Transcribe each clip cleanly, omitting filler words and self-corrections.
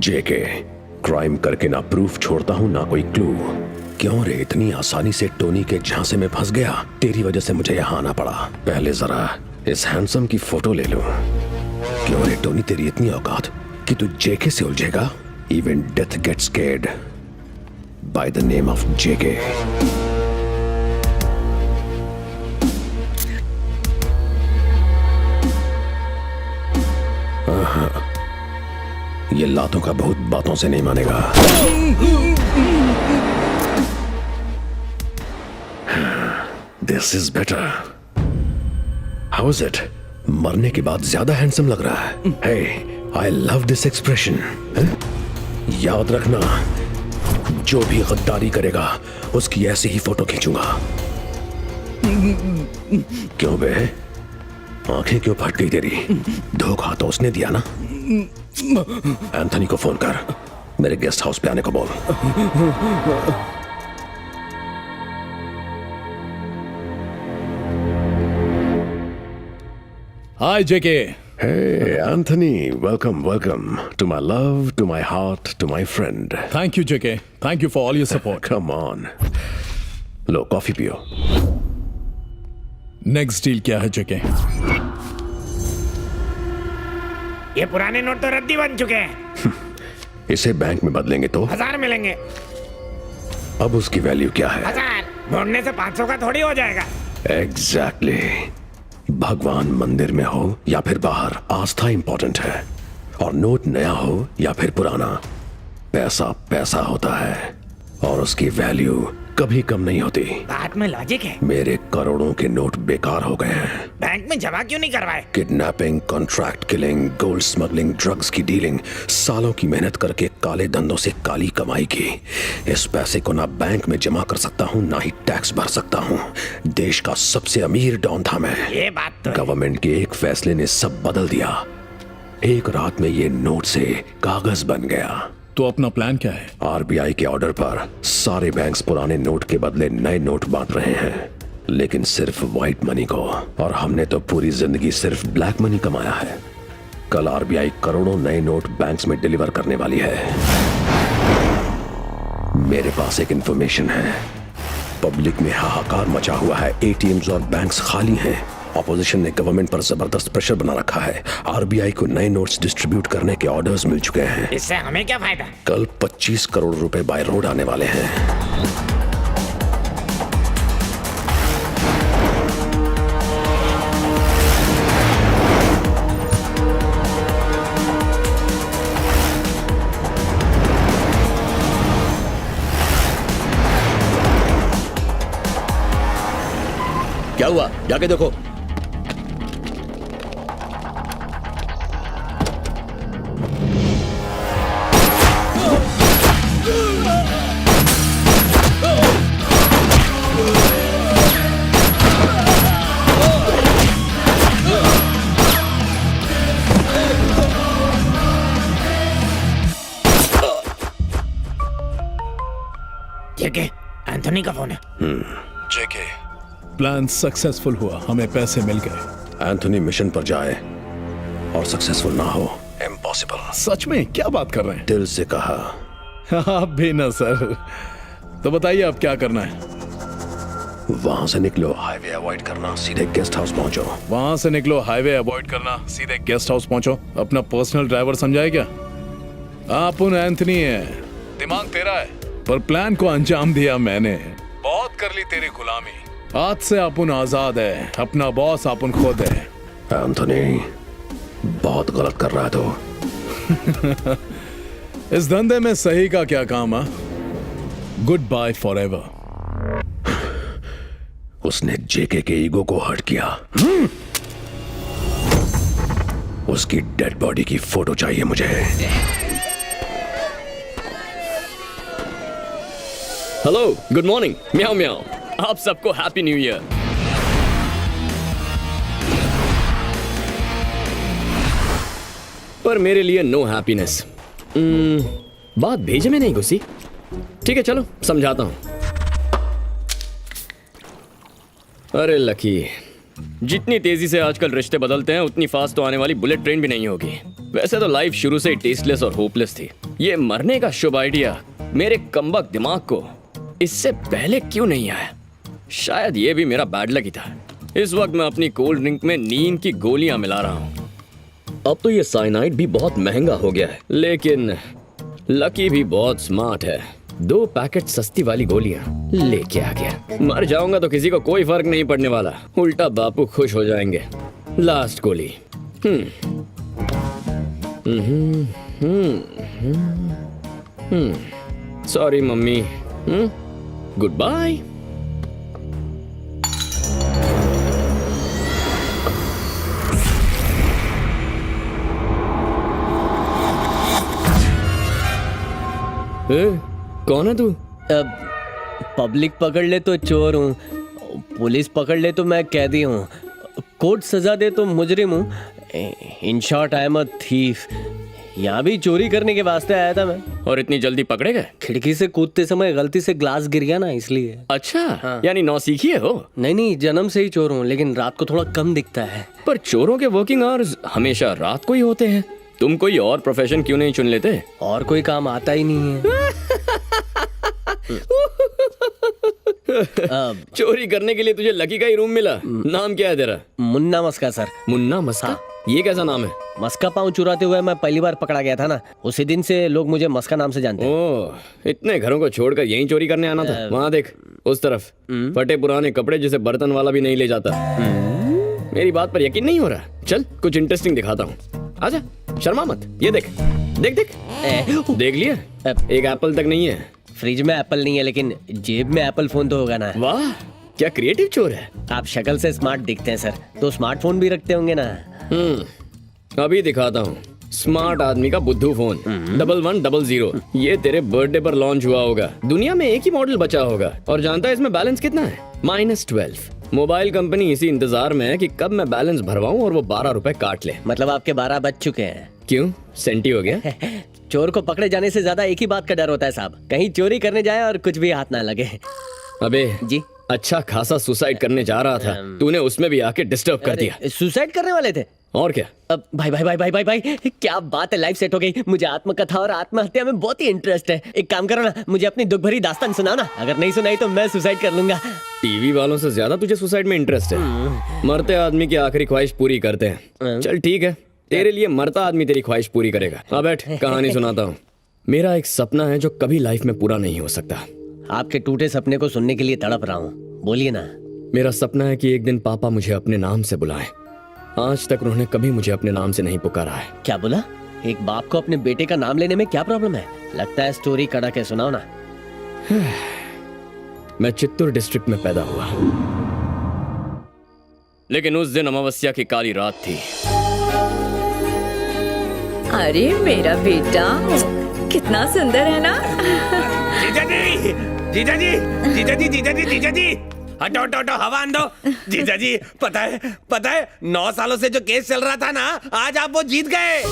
जेके, crime करके ना proof छोड़ता हूं ना कोई क्लू। क्यों रे इतनी आसानी से टोनी के झांसे में फंस गया? तेरी वजह से मुझे यहाँ आना पड़ा। पहले जरा इस हैंडसम की फोटो ले लूं। क्यों रे टोनी, तेरी इतनी औकात कि तू जेके से उलझेगा? Even death gets scared by the name of JK. ये लातों का भूत बातों से नहीं मानेगा। This is better. How is it? मरने के बाद ज्यादा हैंडसम लग रहा है। Hey, I love this expression. याद रखना, जो भी गद्दारी करेगा उसकी ऐसी ही फोटो खींचूंगा। क्यों बे, आंखें क्यों फट गई तेरी? धोखा तो उसने दिया ना। एंथनी को फोन कर, मेरे गेस्ट हाउस पे आने को बोल। हाय जेके। Hey Anthony, welcome to my love, to my heart, to my friend. Thank you JK, thank you for all your support. Come on. Low coffee पियो। नेक्स्ट डील क्या है जेके? ये पुराने नोट तो रद्दी बन चुके हैं। इसे बैंक में बदलेंगे तो 1000 मिलेंगे। अब उसकी वैल्यू क्या है? 1000 मोड़ने से 500 का थोड़ी हो जाएगा। एग्जैक्टली। भगवान मंदिर में हो या फिर बाहर, आस्था इंपॉर्टेंट है। और नोट नया हो या फिर पुराना, पैसा पैसा होता है और उसकी वैल्यू कभी कम नहीं होती। बात में लॉजिक है। मेरे करोड़ों के नोट बेकार हो गए हैं। बैंक में जमा क्यों नहीं करवाए? Kidnapping, contract killing, gold smuggling, drugs की डीलिंग, सालों की मेहनत करके काले धंधों से काली कमाई की। इस पैसे को ना बैंक में जमा कर सकता हूँ ना ही टैक्स भर सकता हूँ। देश का सबसे अमीर डॉन था मैं। ये बात तो गवर्नमेंट के एक फैसले ने सब बदल दिया। एक रात में ये नोट से कागज बन गया। तो अपना प्लान क्या है? आरबीआई के ऑर्डर पर सारे बैंक्स पुराने नोट के बदले नए नोट बांट रहे हैं, लेकिन सिर्फ व्हाइट मनी को। और हमने तो पूरी जिंदगी सिर्फ ब्लैक मनी कमाया है। कल आरबीआई करोड़ों नए नोट बैंक्स में डिलीवर करने वाली है। मेरे पास एक इंफॉर्मेशन है। पब्लिक में हाहाकार मचा हुआ है। एटीएम्स और बैंक्स खाली हैं। ऑपोजिशन ने गवर्नमेंट पर जबरदस्त प्रेशर बना रखा है। आरबीआई को नए नोट्स डिस्ट्रीब्यूट करने के ऑर्डर्स मिल चुके हैं। इससे हमें क्या फायदा? कल 25 करोड़ रुपए बाय रोड आने वाले हैं। क्या हुआ? जाके देखो। ठीक है, एंथनी का फोन है। जेके, प्लान सक्सेसफुल हुआ, हमें पैसे मिल गए। एंथनी मिशन पर जाए और सक्सेसफुल ना हो, इम्पॉसिबल। सच में? क्या बात कर रहे हैं? दिल से कहा। आप भी ना सर। तो बताइए अब क्या करना है? वहां से निकलो, हाईवे अवॉइड करना, सीधे गेस्ट हाउस पहुंचो। वहां से निकलो, हाईवे अवॉइड करना, सीधे गेस्ट हाउस पहुंचो। अपना पर्सनल ड्राइवर समझाए क्या? आप उन एंथनी है, दिमाग तेरा है, पर प्लान को अंजाम दिया मैंने। बहुत कर ली तेरी गुलामी। आज से अपुन आजाद है, अपना बॉस अपुन खुद है। एंथनी, बहुत गलत कर रहा है तो। इस धंधे में सही का क्या काम है? Goodbye forever. उसने जेके के ईगो को हर्ट किया। उसकी डेड बॉडी की फोटो चाहिए मुझे। हेलो, गुड मॉर्निंग, म्याओ म्याओ। आप सबको हैप्पी न्यू ईयर। पर मेरे लिए नो हैप्पीनेस। बात भेजे में नहीं घुसी। ठीक है, चलो समझाता हूं। अरे लकी, जितनी तेजी से आजकल रिश्ते बदलते हैं उतनी फास्ट तो आने वाली बुलेट ट्रेन भी नहीं होगी। वैसे तो लाइफ शुरू से ही टेस्टलेस और होपलेस थी। ये मरने का शुभ आइडिया मेरे कमबख्त दिमाग को इससे पहले क्यों नहीं आया? शायद ये भी मेरा बैड लक ही था। इस वक्त मैं अपनी कोल्ड ड्रिंक में नींद की गोलियां मिला रहा हूँ। अब तो ये साइनाइड भी बहुत महंगा हो गया है, लेकिन लकी भी बहुत स्मार्ट है। 2 पैकेट सस्ती वाली गोलियां लेके आ गया। मर जाऊंगा तो किसी को कोई फर्क नहीं पड़ने वाला, उल्टा बापू खुश हो जाएंगे। लास्ट गोली। Sorry mummy. Goodbye. कौन है तू? पब्लिक पकड़ ले तो चोर हूँ, पुलिस पकड़ ले तो मैं कैदी हूँ, कोर्ट सजा दे तो मुजरिम हूँ। In short I am a thief. यहाँ भी चोरी करने के वास्ते आया था मैं। और इतनी जल्दी पकड़े गए? खिड़की से कूदते समय गलती से ग्लास गिर गया ना, इसलिए। अच्छा, यानी नौसीखी है हो? नहीं, जन्म से ही चोर हूँ, लेकिन रात को थोड़ा कम दिखता है। पर चोरों के वर्किंग आवर्स हमेशा रात को ही होते हैं। तुम कोई और प्रोफेशन क्यों नहीं चुन लेते? और कोई काम आता ही नहीं है। चोरी करने के लिए तुझे लकी का ही रूम मिला। नाम क्या है तेरा? मुन्ना मस्का सर। मुन्ना मस्का? ये कैसा नाम है? मस्का पाँव चुराते हुए मैं पहली बार पकड़ा गया था ना, उसी दिन से लोग मुझे मस्का नाम से जानते हैं। ओह, इतने घरों को छोड़कर यहीं चोरी करने आना था? वहाँ देख, उस तरफ फटे पुराने कपड़े जिसे बर्तन वाला भी नहीं ले जाता। मेरी बात पर यकीन नहीं हो रहा? चल कुछ इंटरेस्टिंग दिखाता हूँ, आजा, शर्मा मत। ये देख देख देख। देख लिया? एक एप्पल तक नहीं है। फ्रिज में एप्पल नहीं है, लेकिन जेब में एप्पल फोन तो होगा ना। वाह, क्या क्रिएटिव चोर है। आप शक्ल से स्मार्ट दिखते हैं सर, तो स्मार्टफोन भी रखते होंगे ना। अभी दिखाता हूँ स्मार्ट आदमी का बुद्धू फोन। 1100। ये तेरे बर्थडे पर लॉन्च हुआ होगा। दुनिया में एक ही मॉडल बचा होगा। और जानता है इसमें बैलेंस कितना है? -12। मोबाइल कंपनी इसी इंतजार में है कि कब मैं बैलेंस भरवाऊं और वो 12 रुपए काट ले। मतलब आपके 12 बज चुके हैं। क्यों, सेंटी हो गया? चोर को पकड़े जाने से ज्यादा एक ही बात का डर होता है साहब, कहीं चोरी करने जाए और कुछ भी हाथ ना लगे। अबे जी, अच्छा खासा सुसाइड करने जा रहा था, तूने उसमें भी आके डिस्टर्ब कर दिया। सुसाइड करने वाले थे? और क्या? अब भाई भाई भाई भाई भाई भाई क्या बात है, लाइफ सेट हो गई। मुझे आत्मकथा और आत्महत्या में बहुत ही इंटरेस्ट है। एक काम करो ना, मुझे अपनी दुख भरी दास्तान सुनाओ ना। अगर नहीं सुनाई तो मैं सुसाइड कर लूंगा। टीवी वालों से ज्यादा तुझे सुसाइड में इंटरेस्ट है। मरते आदमी की आखिरी ख्वाहिश पूरी करते हैं। चल ठीक है, तेरे लिए मरता आदमी तेरी ख्वाहिश पूरी करेगा। अब बैठ, कहानी सुनाता हूँ। मेरा एक सपना है जो कभी लाइफ में पूरा नहीं हो सकता। आपके टूटे सपने को सुनने के लिए तड़प रहा हूँ, बोलिए ना। मेरा सपना है कि एक दिन पापा मुझे अपने नाम से बुलाएं। आज तक उन्होंने कभी मुझे अपने नाम से नहीं पुकारा है। क्या बोला? एक बाप को अपने बेटे का नाम लेने में क्या प्रॉब्लम है? लगता है स्टोरी कड़ा के सुनाओ ना। मैं चित्तूर डिस्ट्रिक्ट में पैदा हुआ, लेकिन उस दिन अमावस्या की काली रात थी। अरे मेरा बेटा कितना सुंदर है ना। जीजा जी, जीजा जी, जीजा जी, जीजा जी, जीजा जी, हटो हटो हटो, हवा आन दो। जीजा जी, पता है 9 सालों से जो केस चल रहा था ना, आज आप वो जीत गए।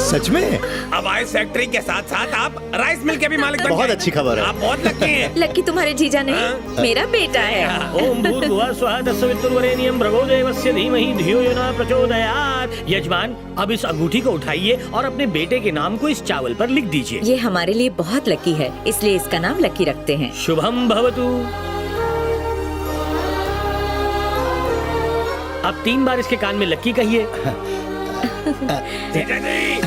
सच में? अब आइस फैक्ट्री के साथ साथ आप राइस मिल के भी मालिक बन गए। बहुत अच्छी खबर है। आप बहुत लकी हैं। लकी तुम्हारे जीजा नहीं, मेरा बेटा है। ओम भूर्भुवः स्वः तत्सवितुर्वरेण्यं भर्गो देवस्य धीमहि धियो यो न प्रचोदयात्। यजमान, अब इस अंगूठी को उठाइए और अपने बेटे के नाम को इस चावल पर लिख दीजिए। ये हमारे लिए बहुत लकी है, इसलिए इसका नाम लकी रखते हैं। शुभम भवतु। अब 3 बार इसके कान में लक्की कहिए। जीजा जी,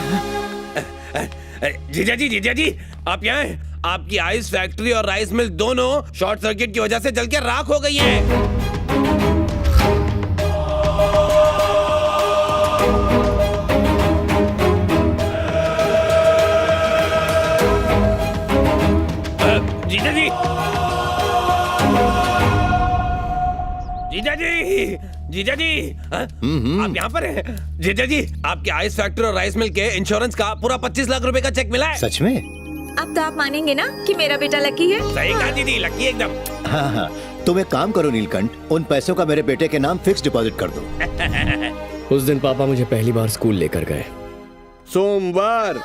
जीजा जी, जीजा जी, आप यहाँ हैं? आपकी आइस फैक्ट्री और राइस मिल दोनों शॉर्ट सर्किट की वजह से जल के राख हो गई हैं। जीजा जी हाँ? आप यहाँ पर हैं जीजा जी, आपके आइस फैक्ट्री और राइस मिल के इंश्योरेंस का पूरा 25 लाख रुपए का चेक मिला है। सच में? अब तो आप मानेंगे ना कि मेरा बेटा लकी है। सही कहा दीदी, लकी एकदम। हाँ हाँ, तुम एक काम करो नीलकंठ, उन पैसों का मेरे बेटे के नाम फिक्स डिपॉजिट कर दो। उस दिन पापा मुझे पहली बार स्कूल लेकर गए। सोमवार,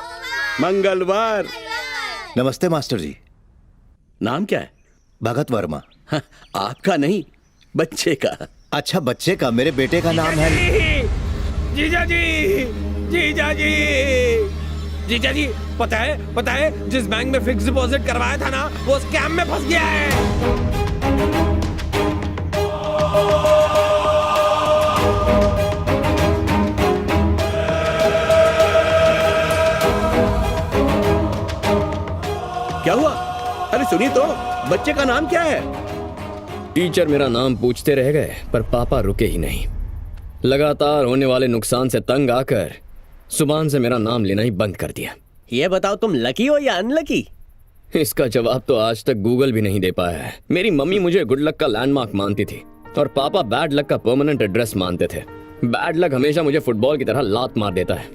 मंगलवार। नमस्ते मास्टर जी। नाम क्या है? भगत वर्मा। हाँ, आपका नहीं, बच्चे का। अच्छा, बच्चे का? मेरे बेटे का नाम है। जीजा जी, जीजा जी, जीजा जी, पता है जिस बैंक में फिक्स डिपॉजिट करवाया था ना, वो स्कैम में फंस गया है। क्या हुआ? अरे सुनिए तो, बच्चे का नाम क्या है? टीचर मेरा नाम पूछते रह गए, पर पापा रुके ही नहीं। लगातार होने वाले नुकसान से तंग आकर सुभान से मेरा नाम लेना ही बंद कर दिया। ये बताओ, तुम लकी हो या अनलकी? इसका जवाब तो आज तक गूगल भी नहीं दे पाया है। मेरी मम्मी मुझे गुड लक का लैंडमार्क मानती थी और पापा बैड लक का परमानेंट एड्रेस मानते थे। बैड लक हमेशा मुझे फुटबॉल की तरह लात मार देता है।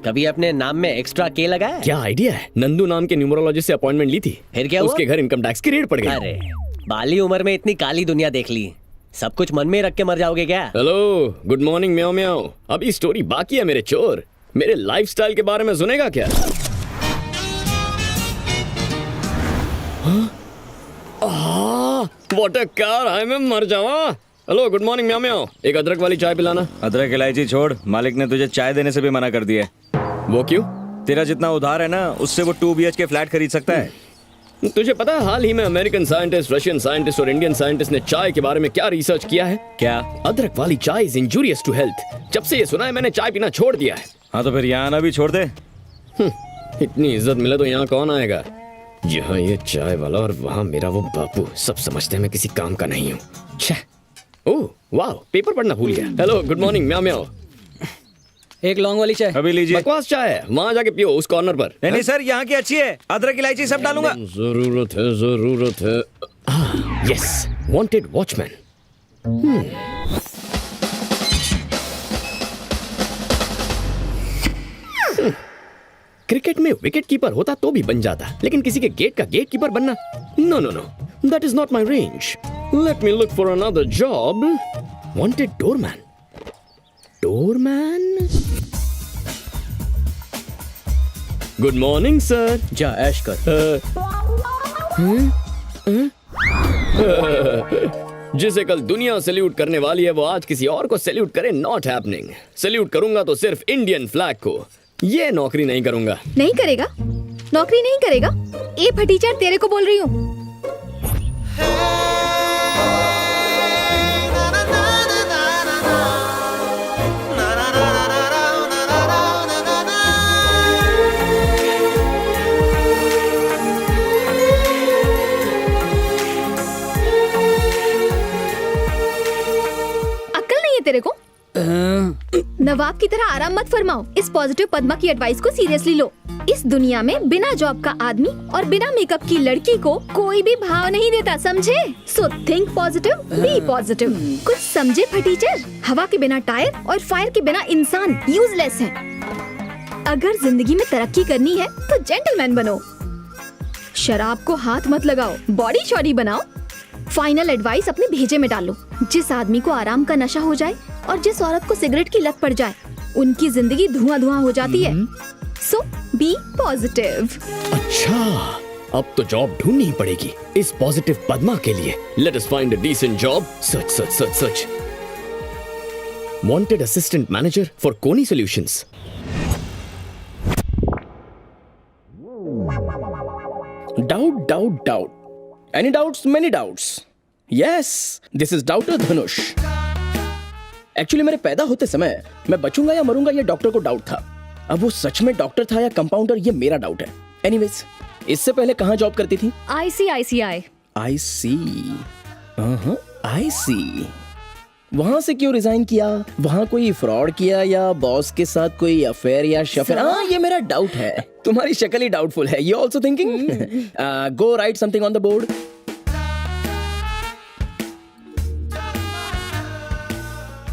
कभी अपने नाम में एक्स्ट्रा के लगाया? क्या आइडिया है? नंदू नाम के न्यूमरोलॉजिस्ट से अपॉइंटमेंट ली थी। फिर क्या हुआ? उसके घर इनकम टैक्स की रेड पड़ गई। अरे, बाली उम्र में इतनी काली दुनिया देख ली, सब कुछ मन में रख के मर जाओगे क्या? हेलो, गुड मॉर्निंग म्याओ म्याओ। अभी स्टोरी बाकी है मेरे चोर। मेरे लाइफस्टाइल के बारे में सुनेगा क्या? व्हाट अ कार, हाय मैं मर जावा। हेलो, गुड मॉर्निंग म्याओ म्याओ। एक अदरक वाली चाय पिलाना। अदरक इलायची छोड़, मालिक ने तुझे चाय देने से भी मना कर दिया है। वो क्यों? तेरा जितना उधार है ना, उससे वो 2 BHK फ्लैट खरीद सकता है। तुझे पता है हाल ही में अमेरिकन साइंटिस्ट, रशियन साइंटिस्ट और इंडियन साइंटिस्ट ने चाय के बारे में क्या रिसर्च किया है? क्या? अदरक वाली चाय इज इंजूरियस टू हेल्थ। जब से ये सुना है मैंने चाय पीना छोड़ दिया है। हाँ तो फिर यहाँ आना भी छोड़ दे। इतनी इज्जत मिले तो यहाँ कौन आएगा? यहाँ ये चाय वाला और वहाँ मेरा वो बापू, सब समझते हैं मैं किसी काम का नहीं हूँ। छह। ओह वाह, पेपर पढ़ना भूल गया। हेलो, गुड मॉर्निंग म्याओ म्याओ। एक लॉन्ग वाली चाय। अभी लीजिए। बकवास चाय है, वहाँ जाके पियो उस कॉर्नर पर। नहीं सर, यहाँ की अच्छी है, अदरक इलायची सब डालूंगा। जरूरत है, जरूरत है। Yes, wanted watchman. क्रिकेट में विकेट कीपर होता तो भी बन जाता, लेकिन किसी के गेट का गेट कीपर बनना, no no no, that is not my range. Let me look for another job. Wanted doorman. Doorman. Good morning. Sir ऐश कर। जिसे कल दुनिया सैल्यूट करने वाली है वो आज किसी और को सैल्यूट करे, नॉट हैपनिंग। सैल्यूट करूंगा तो सिर्फ इंडियन फ्लैग को, ये नौकरी नहीं करूंगा। नहीं करेगा? नौकरी नहीं करेगा? ए फटीचर, तेरे को बोल रही हूँ। अक्ल नहीं है तेरे को? नवाब की तरह आराम मत फरमाओ। इस पॉजिटिव पद्मा की एडवाइस को सीरियसली लो। इस दुनिया में बिना जॉब का आदमी और बिना मेकअप की लड़की को कोई भी भाव नहीं देता, समझे? So think positive, be positive. कुछ समझे फटीचर? हवा के बिना टायर और फायर के बिना इंसान यूजलेस है। अगर जिंदगी में तरक्की करनी है तो जेंटलमैन बनो। शराब को हाथ मत लगाओ, बॉडी शॉडी बनाओ। फाइनल एडवाइस अपने भेजे में डालो। जिस आदमी को आराम का नशा हो जाए और जिस औरत को सिगरेट की लत पड़ जाए, उनकी जिंदगी धुआं धुआं हो जाती है। सो बी पॉजिटिव। अच्छा, अब तो जॉब ढूंढनी पड़ेगी इस पॉजिटिव पद्मा के लिए। Let us find a decent job. Search search search search. Wanted assistant manager for Koni solutions. Doubt, doubt, doubt. Any doubts? Many doubts. Yes, this is Doubter Dhanush. Actually मेरे पैदा होते समय मैं बचूंगा या मरूंगा ये डॉक्टर को डाउट था। अब वो सच में डॉक्टर था या कंपाउंडर, ये मेरा डाउट है। एनीवेज, इससे पहले कहाँ जॉब करती थी? ICICI। आई सी, आई सी। वहां से क्यों रिजाइन किया? वहां कोई फ्रॉड किया या बॉस के साथ कोई अफेयर या शफेयर? हाँ, ये मेरा डाउट है। तुम्हारी शक्ल ही डाउटफुल है। You also thinking? Go right something on the board.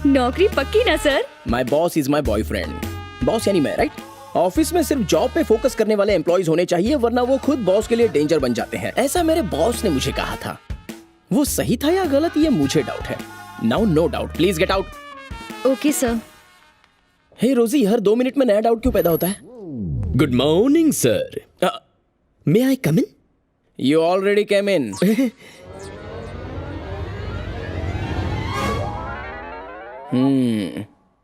नौकरी पक्की ना sir? My boss is my boyfriend. Boss यानी मैं, राइट? ऑफिस में सिर्फ जॉब पे फोकस करने वाले एम्प्लॉयज होने चाहिए, वरना वो खुद बॉस के लिए डेंजर बन जाते हैं। ऐसा मेरे बॉस ने मुझे कहा था। वो सही था या गलत, ये मुझे डाउट है। Now no doubt, please get out. Okay sir. Hey Rosy, हर 2 मिनट में नया डाउट क्यों पैदा होता है? Good morning sir, may I come in? You already came in.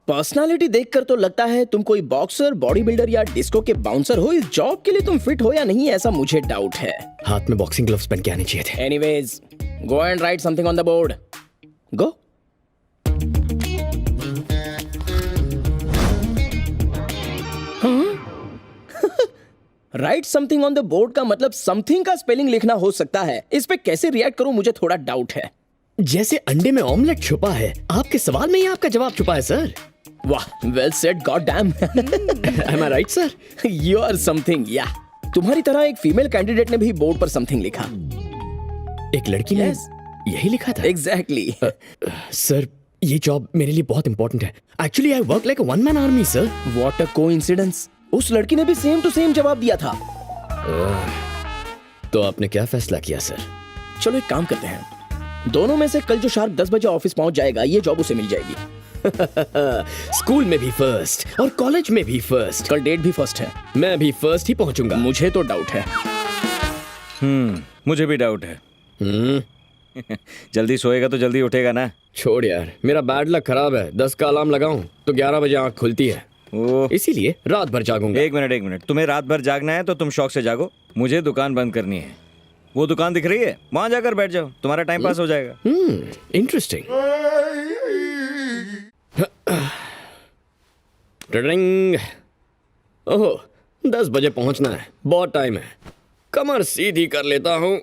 Personality देखकर तो लगता है तुम कोई बॉक्सर, बॉडी बिल्डर या डिस्को के बाउंसर हो। इस जॉब के लिए तुम फिट हो या नहीं, ऐसा मुझे डाउट है। हाथ में बॉक्सिंग ग्लव्स पहन के आने चाहिए थे। Anyways, go and right something on the board. Go. Right something on the board का मतलब समथिंग का स्पेलिंग लिखना हो सकता है। इस पे कैसे रिएक्ट करूं, मुझे थोड़ा डाउट है। जैसे अंडे में ऑमलेट छुपा है, आपके सवाल में ही आपका जवाब छुपा है सर। वाह, well said, god damn. Am I right, sir? You are something, yeah. तुम्हारी तरह एक फीमेल कैंडिडेट ने भी बोर्ड पर समथिंग लिखा। एक लड़की ने यही लिखा था? एग्जैक्टली। सर, ये जॉब मेरे लिए बहुत इंपॉर्टेंट है। Actually I work like a one man army sir. What a coincidence. उस लड़की ने भी सेम टू सेम जवाब दिया था। तो आपने क्या फैसला किया सर? चलो एक काम करते हैं, दोनों में से कल जो शार्प 10 बजे ऑफिस पहुंच जाएगा, ये जॉब उसे मिल जाएगी। स्कूल में भी फर्स्ट और कॉलेज में भी फर्स्ट। कल डेट भी फर्स्ट है। मैं भी फर्स्ट ही पहुंचूंगा। मुझे तो डाउट है। मुझे भी डाउट है। जल्दी सोएगा तो जल्दी उठेगा ना। छोड़ यार, मेरा बैड लक खराब है। 10 का अलार्म लगाऊं तो 11 बजे आंख खुलती है। इसीलिए रात भर जागूंगा। एक मिनट, तुम्हें रात भर जागना है तो तुम शौक से जागो। मुझे दुकान बंद करनी है। वो दुकान दिख रही है, वहां जाकर बैठ जाओ, तुम्हारा टाइम पास हो जाएगा। इंटरेस्टिंग। टिडिंग। ओह, 10 बजे पहुंचना है, बहुत टाइम है। कमर सीधी कर लेता हूं।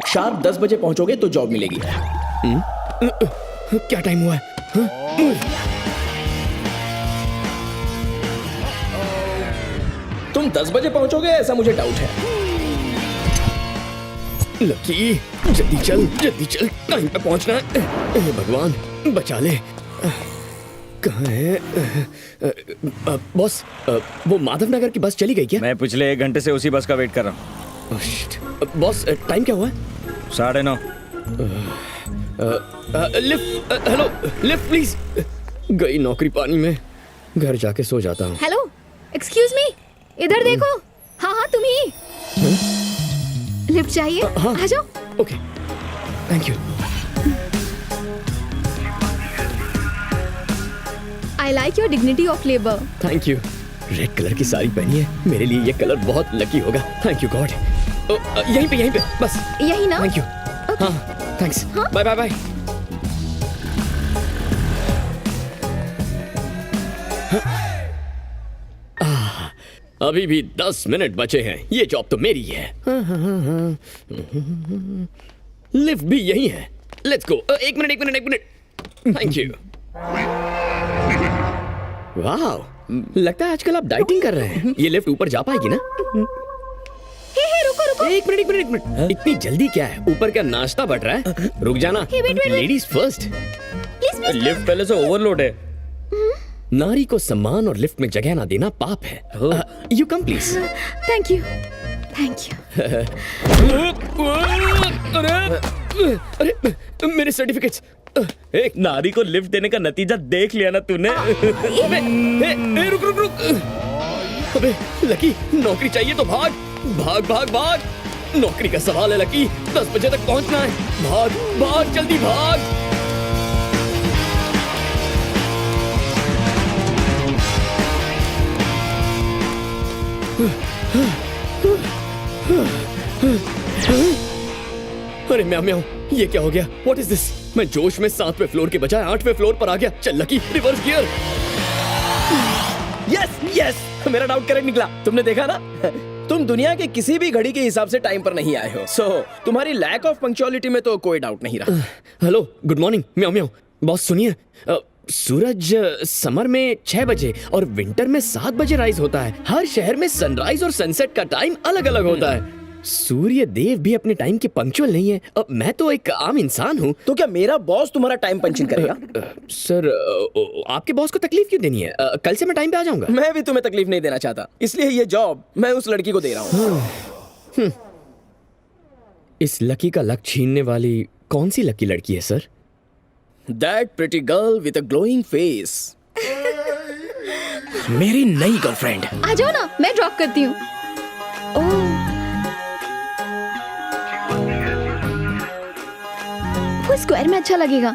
शार्प 10 बजे पहुंचोगे तो जॉब मिलेगी। क्या टाइम हुआ है? तुम 10 बजे पहुंचोगे ऐसा मुझे डाउट है। लकी, जल्दी चल, टाइम पे पहुंचना है। हे भगवान, बचा ले। कहाँ है? बॉस, वो माधव नगर की बस चली गई क्या? मैं पिछले 1 घंटे से उसी बस का वेट कर रहा हूँ। बॉस, टाइम क्या हुआ है? 9:30। Lift, hello, lift please. गई नौकरी पानी में, घर जाके सो जाता हूँ। हेलो, एक्सक्यूज मी, इधर देखो। हाँ, तुम ही। लिफ्ट चाहिए? आ जाओ। Okay, thank you. I like your dignity of labour. Thank you. Red colour की साड़ी पहनी है, मेरे लिए ये कलर बहुत लकी होगा। Thank you god. यहीं पे बस। यही ना? Thank you. हाँ, थैंक्स। Bye bye bye. अभी भी 10 मिनट बचे हैं। ये जॉब तो मेरी है। लिफ्ट भी यही है। Let's go. एक मिनट। Thank you. वाह, लगता है आजकल आप डाइटिंग कर रहे हैं। ये लिफ्ट ऊपर जा पाएगी ना? रुको। एक मिनट। इतनी जल्दी क्या है? ऊपर क्या नाश्ता बट रहा है? रुक जाना। Ladies first. प्लीज। लिफ्ट पहले से ओवरलोड है। नारी को सम्मान और लिफ्ट में जगह ना देना पाप है। You come please. Thank you. अरे मेरे सर्टिफिकेट्स। एक नारी को लिफ्ट देने का नतीजा देख लिया ना तूने? रुक। अबे लकी, नौकरी चाहिए तो भाग। नौकरी का सवाल है लकी, 10 बजे तक पहुंचना है। भाग, जल्दी भाग। अरे म्याऊ, ये क्या हो गया? What is this? मैं जोश में 7वें फ्लोर के बजाय 8वें फ्लोर पर आ गया। चल लकी, रिवर्स गियर। यस, मेरा डाउट करेक्ट निकला। तुमने देखा ना, तुम दुनिया के किसी भी घड़ी के हिसाब से टाइम पर नहीं आए हो। सो तुम्हारी लैक ऑफ पंक्चुअलिटी में तो कोई डाउट नहीं रहा। Hello, good morning. Meow. Boss सुनिए, सूरज समर में 6 बजे और विंटर में 7 बजे राइज होता है। हर शहर में सनराइज और सनसेट का टाइम अलग अलग होता है। सूर्य देव भी अपने टाइम के पंक्चुअल नहीं है। अब मैं तो एक आम इंसान हूँ। तो क्या मेरा बॉस तुम्हारा टाइम पंचिंग करेगा? सर आपके बॉस को तकलीफ क्यों देनी है? कल से मैं टाइम पे आ जाऊंगा। मैं भी तुम्हें तकलीफ नहीं देना चाहता, इसलिए ये जॉब मैं उस लड़की को दे रहा हूँ। इस लकी का लक छीनने वाली कौन सी लकी लड़की है sir? That pretty girl with a glowing face. मेरी नई गर्लफ्रेंड। आ जाओ ना, मैं ड्रॉप करती हूँ। ओह, वो स्क्वायर में अच्छा लगेगा।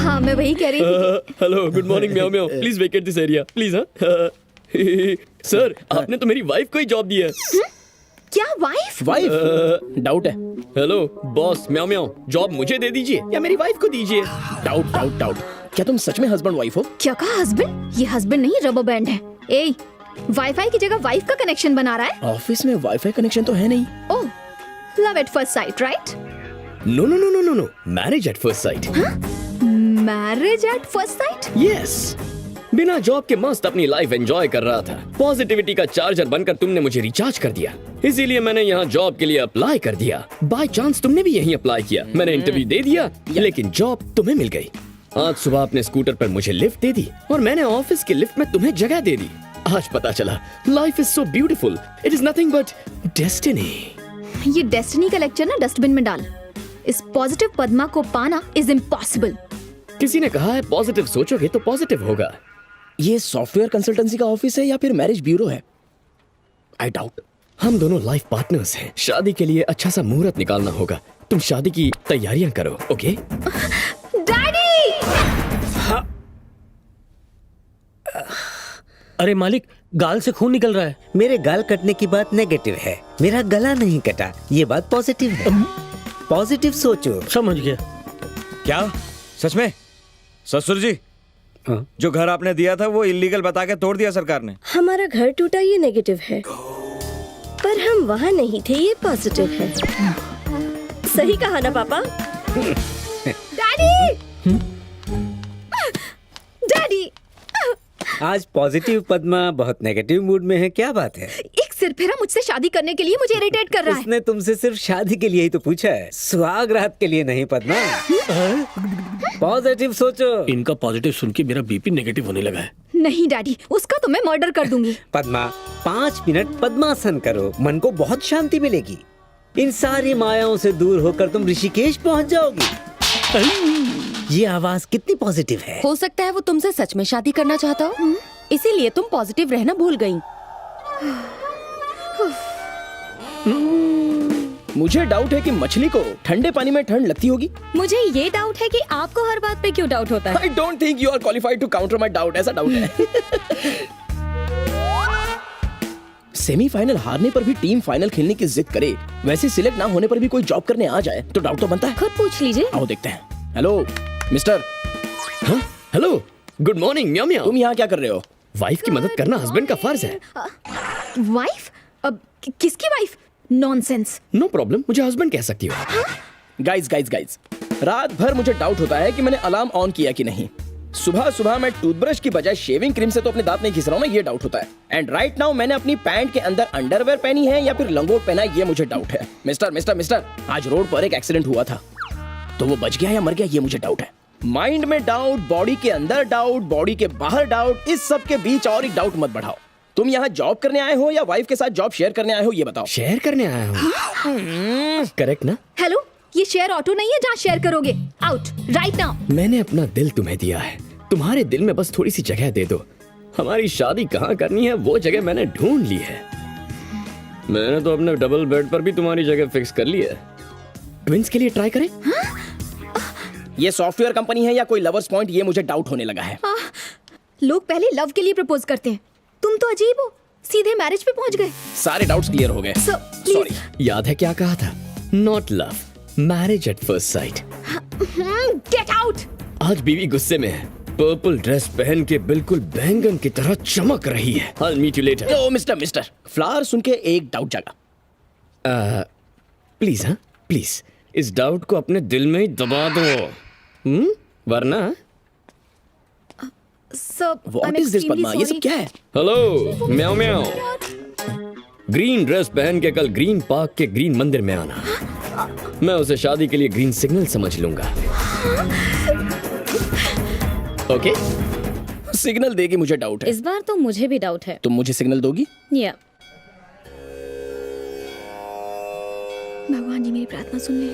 हाँ, मैं वही कह रही थी। Hello, good morning meow meow. Please vacate this area please. हाँ सर, आपने तो मेरी वाइफ को ही जॉब दी है। क्या वाइफ? वाइफ? डाउट है। हेलो बॉस, म्याओ म्याओ, जॉब मुझे दे दीजिए या मेरी वाइफ को दीजिए। Doubt doubt doubt. क्या तुम सच में हस्बैंड वाइफ हो? क्या कहा हस्बैंड? ये हस्बैंड नहीं, रबर बैंड है। ए, वाईफाई की जगह वाइफ का कनेक्शन बना रहा है। ऑफिस में वाईफाई कनेक्शन तो है नहीं। Oh, love at first sight, right? No no no no no no, marriage at first sight. Marriage at first sight? Yes. बिना जॉब के मस्त अपनी लाइफ एंजॉय कर रहा था। पॉजिटिविटी का चार्जर बनकर तुमने मुझे रिचार्ज कर दिया, इसीलिए मैंने यहाँ जॉब के लिए अप्लाई कर दिया। बाय चांस तुमने भी यहीं अप्लाई किया। मैंने इंटरव्यू दे दिया, लेकिन जॉब तुम्हें मिल गई। आज सुबह अपने स्कूटर पर मुझे लिफ्ट दे दी और मैंने ऑफिस के लिफ्ट में तुम्हें जगह दे दी। आज पता चला life is so beautiful, it is nothing but destiny. ये डेस्टिनी का लेक्चर ना डस्टबिन में डाल। इस पॉजिटिव पद्मा को पाना इज इम्पॉसिबल। किसी ने कहा है पॉजिटिव सोचोगे तो पॉजिटिव होगा। ये सॉफ्टवेयर कंसल्टेंसी का ऑफिस है या फिर मैरिज ब्यूरो है? I doubt. हम दोनों लाइफ पार्टनर्स हैं। शादी के लिए अच्छा सा मुहूर्त निकालना होगा। तुम शादी की तैयारियां करो, ओके? डैडी! अरे मालिक, गाल से खून निकल रहा है। मेरे गाल कटने की बात नेगेटिव है, मेरा गला नहीं कटा, ये बात पॉजिटिव है। पॉजिटिव सोचो। समझ गया। क्या सच में? ससुर जी, जो घर आपने दिया था वो इलीगल बता के तोड़ दिया सरकार ने। हमारा घर टूटा ये नेगेटिव है, पर हम वहाँ नहीं थे ये पॉजिटिव है। सही कहा ना पापा? डैडी! डैडी! आज पॉजिटिव पद्मा बहुत नेगेटिव मूड में है, क्या बात है? एक सिरफिरा मुझसे शादी करने के लिए मुझे इरिटेट कर रहा है। उसने तुमसे सिर्फ शादी के लिए ही तो पूछा है, सुहागरात के लिए नहीं पद्मा। पॉजिटिव सोचो। इनका पॉजिटिव सुन के मेरा बीपी नेगेटिव होने लगा है। नहीं डैडी, उसका तो मैं मर्डर कर दूंगी। पद्मा, 5 मिनट पद्मासन करो, मन को बहुत शांति मिलेगी। इन सारी मायाओं से दूर होकर तुम ऋषिकेश पहुंच जाओगी। ये आवाज कितनी पॉजिटिव है। हो सकता है वो तुमसे सच में शादी करना चाहता हो, इसीलिए तुम पॉजिटिव रहना भूल गई। मुझे डाउट है कि मछली को ठंडे पानी में ठंड लगती होगी। मुझे ये डाउट है कि आपको हर बात पे क्यों डाउट होता है। I don't think you are qualified to counter my doubt. ऐसा डाउट है। सेमीफाइनल हारने पर भी टीम फाइनल खेलने की जिद करे, वैसे सिलेक्ट ना होने पर भी कोई जॉब करने आ जाए तो डाउट तो बनता है। खुद पूछ लीजिए। आओ देखते हैं। Hello mister. हाँ हेलो, गुड मॉर्निंग म्याओ म्याओ। तुम यहाँ क्या कर रहे हो? वाइफ की मदद करना हस्बैंड का फर्ज है। वाइफ? अब किसकी वाइफ? नॉनसेंस। नो प्रॉब्लम, मुझे हस्बैंड कह सकती हो। गाइज गाइज गाइज, रात भर मुझे डाउट होता है कि मैंने अलार्म ऑन किया कि नहीं। सुबह सुबह मैं टूथब्रश की बजाय शेविंग क्रीम से तो अपने दांत नहीं घिस रहा हूँ ना, ये डाउट होता है। एंड राइट नाउ मैंने अपनी पैंट के अंदर अंडरवेयर पहनी है या फिर लंगोट पहना है, ये मुझे डाउट है। मिस्टर मिस्टर मिस्टर, आज रोड पर एक एक्सीडेंट हुआ था, तो वो बच गया या मर गया ये मुझे डाउट है। माइंड में डाउट, बॉडी के अंदर डाउट, बॉडी के बाहर डाउट, इस सब के बीच और एक डाउट मत बढ़ाओ। तुम यहाँ जॉब करने आए हो या वाइफ के साथ जॉब शेयर करने आए हो, ये बताओ। शेयर करने आया हूँ। करेक्ट ना? हेलो, ये शेयर ऑटो नहीं है जहाँ शेयर करोगे। Out right now. मैंने अपना दिल तुम्हें दिया है, तुम्हारे दिल में बस थोड़ी सी जगह दे दो। हमारी शादी कहाँ करनी है वो जगह मैंने ढूंढ ली है। मैंने तो अपने डबल बेड पर भी तुम्हारी जगह फिक्स कर ली है। ट्विंस के लिए ट्राई करें? ये सॉफ्टवेयर कंपनी है या कोई लवर्स पॉइंट, ये मुझे डाउट होने लगा है। लोग पहले लव के लिए प्रपोज करते हैं, तुम तो अजीब हो, सीधे मैरिज पे पहुंच गए। सारे डाउट्स क्लियर हो गए। सॉरी। याद है क्या कहा था? Not love, marriage at first site. Get out. आज बीवी गुस्से में है, पर्पल ड्रेस पहन के बिल्कुल बैंगन की तरह चमक रही है। I'll meet you later. Oh mister, flower सुन के एक डाउट जागा। प्लीज, हाँ प्लीज, इस डाउट को अपने दिल में ही दबा दो, वरना। Sir what is this Padma, ये सब क्या है? हेलो म्याओ म्याओ, ग्रीन ड्रेस पहन के कल ग्रीन पार्क के ग्रीन मंदिर में आना। मैं उसे शादी के लिए ग्रीन सिग्नल समझ लूंगा। ओके, सिग्नल देगी, मुझे डाउट है। इस बार तो मुझे भी डाउट है। तुम मुझे सिग्नल दोगी? या भगवान जी मेरी प्रार्थना सुन ले।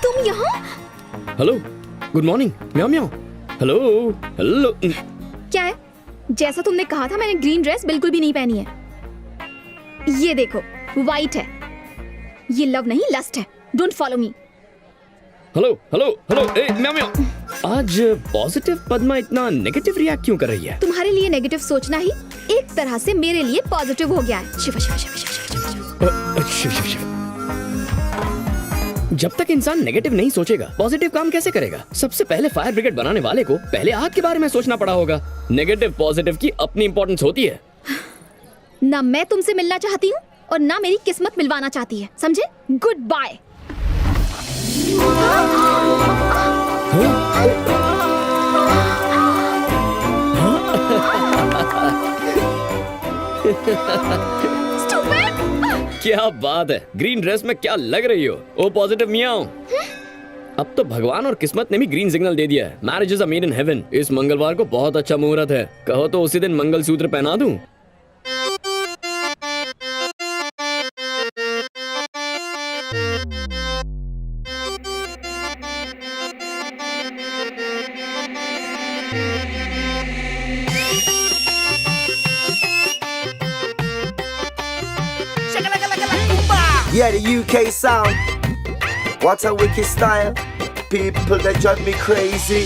तुम यहाँ? Hello, good morning meow meow. Hello hello. क्या है? जैसा तुमने कहा था, मैंने ग्रीन ड्रेस बिल्कुल भी नहीं पहनी है। ये देखो, वाइट है। ये लव नहीं, लस्ट है। Don't follow me. Hello hello hello, ए म्याओ म्याओ। आज पॉजिटिव पद्मा इतना नेगेटिव रिएक्ट क्यों कर रही है? तुम्हारे लिए नेगेटिव सोचना ही एक तरह से मेरे लिए पॉजिटिव हो गया है। शिवा शिवा शिवा शिवा शिवा शिवा। शिव शिव शिव। जब तक इंसान नेगेटिव नहीं सोचेगा, पॉजिटिव काम कैसे करेगा? सबसे पहले फायर ब्रिगेड बनाने वाले को पहले आग के बारे में सोचना पड़ा होगा। नेगेटिव पॉजिटिव की अपनी इंपॉर्टेंस होती है। ना मैं तुमसे मिलना चाहती हूँ और ना मेरी किस्मत मिलवाना चाहती है, समझे? Goodbye. क्या बात है, ग्रीन ड्रेस में क्या लग रही हो? Oh positive meow. अब तो भगवान और किस्मत ने भी ग्रीन सिग्नल दे दिया है। Marriage is a made in heaven. इस मंगलवार को बहुत अच्छा मुहूर्त है। कहो तो उसी दिन मंगलसूत्र पहना दूं। Yeah, the UK sound. What a wicked style. People that drive me crazy.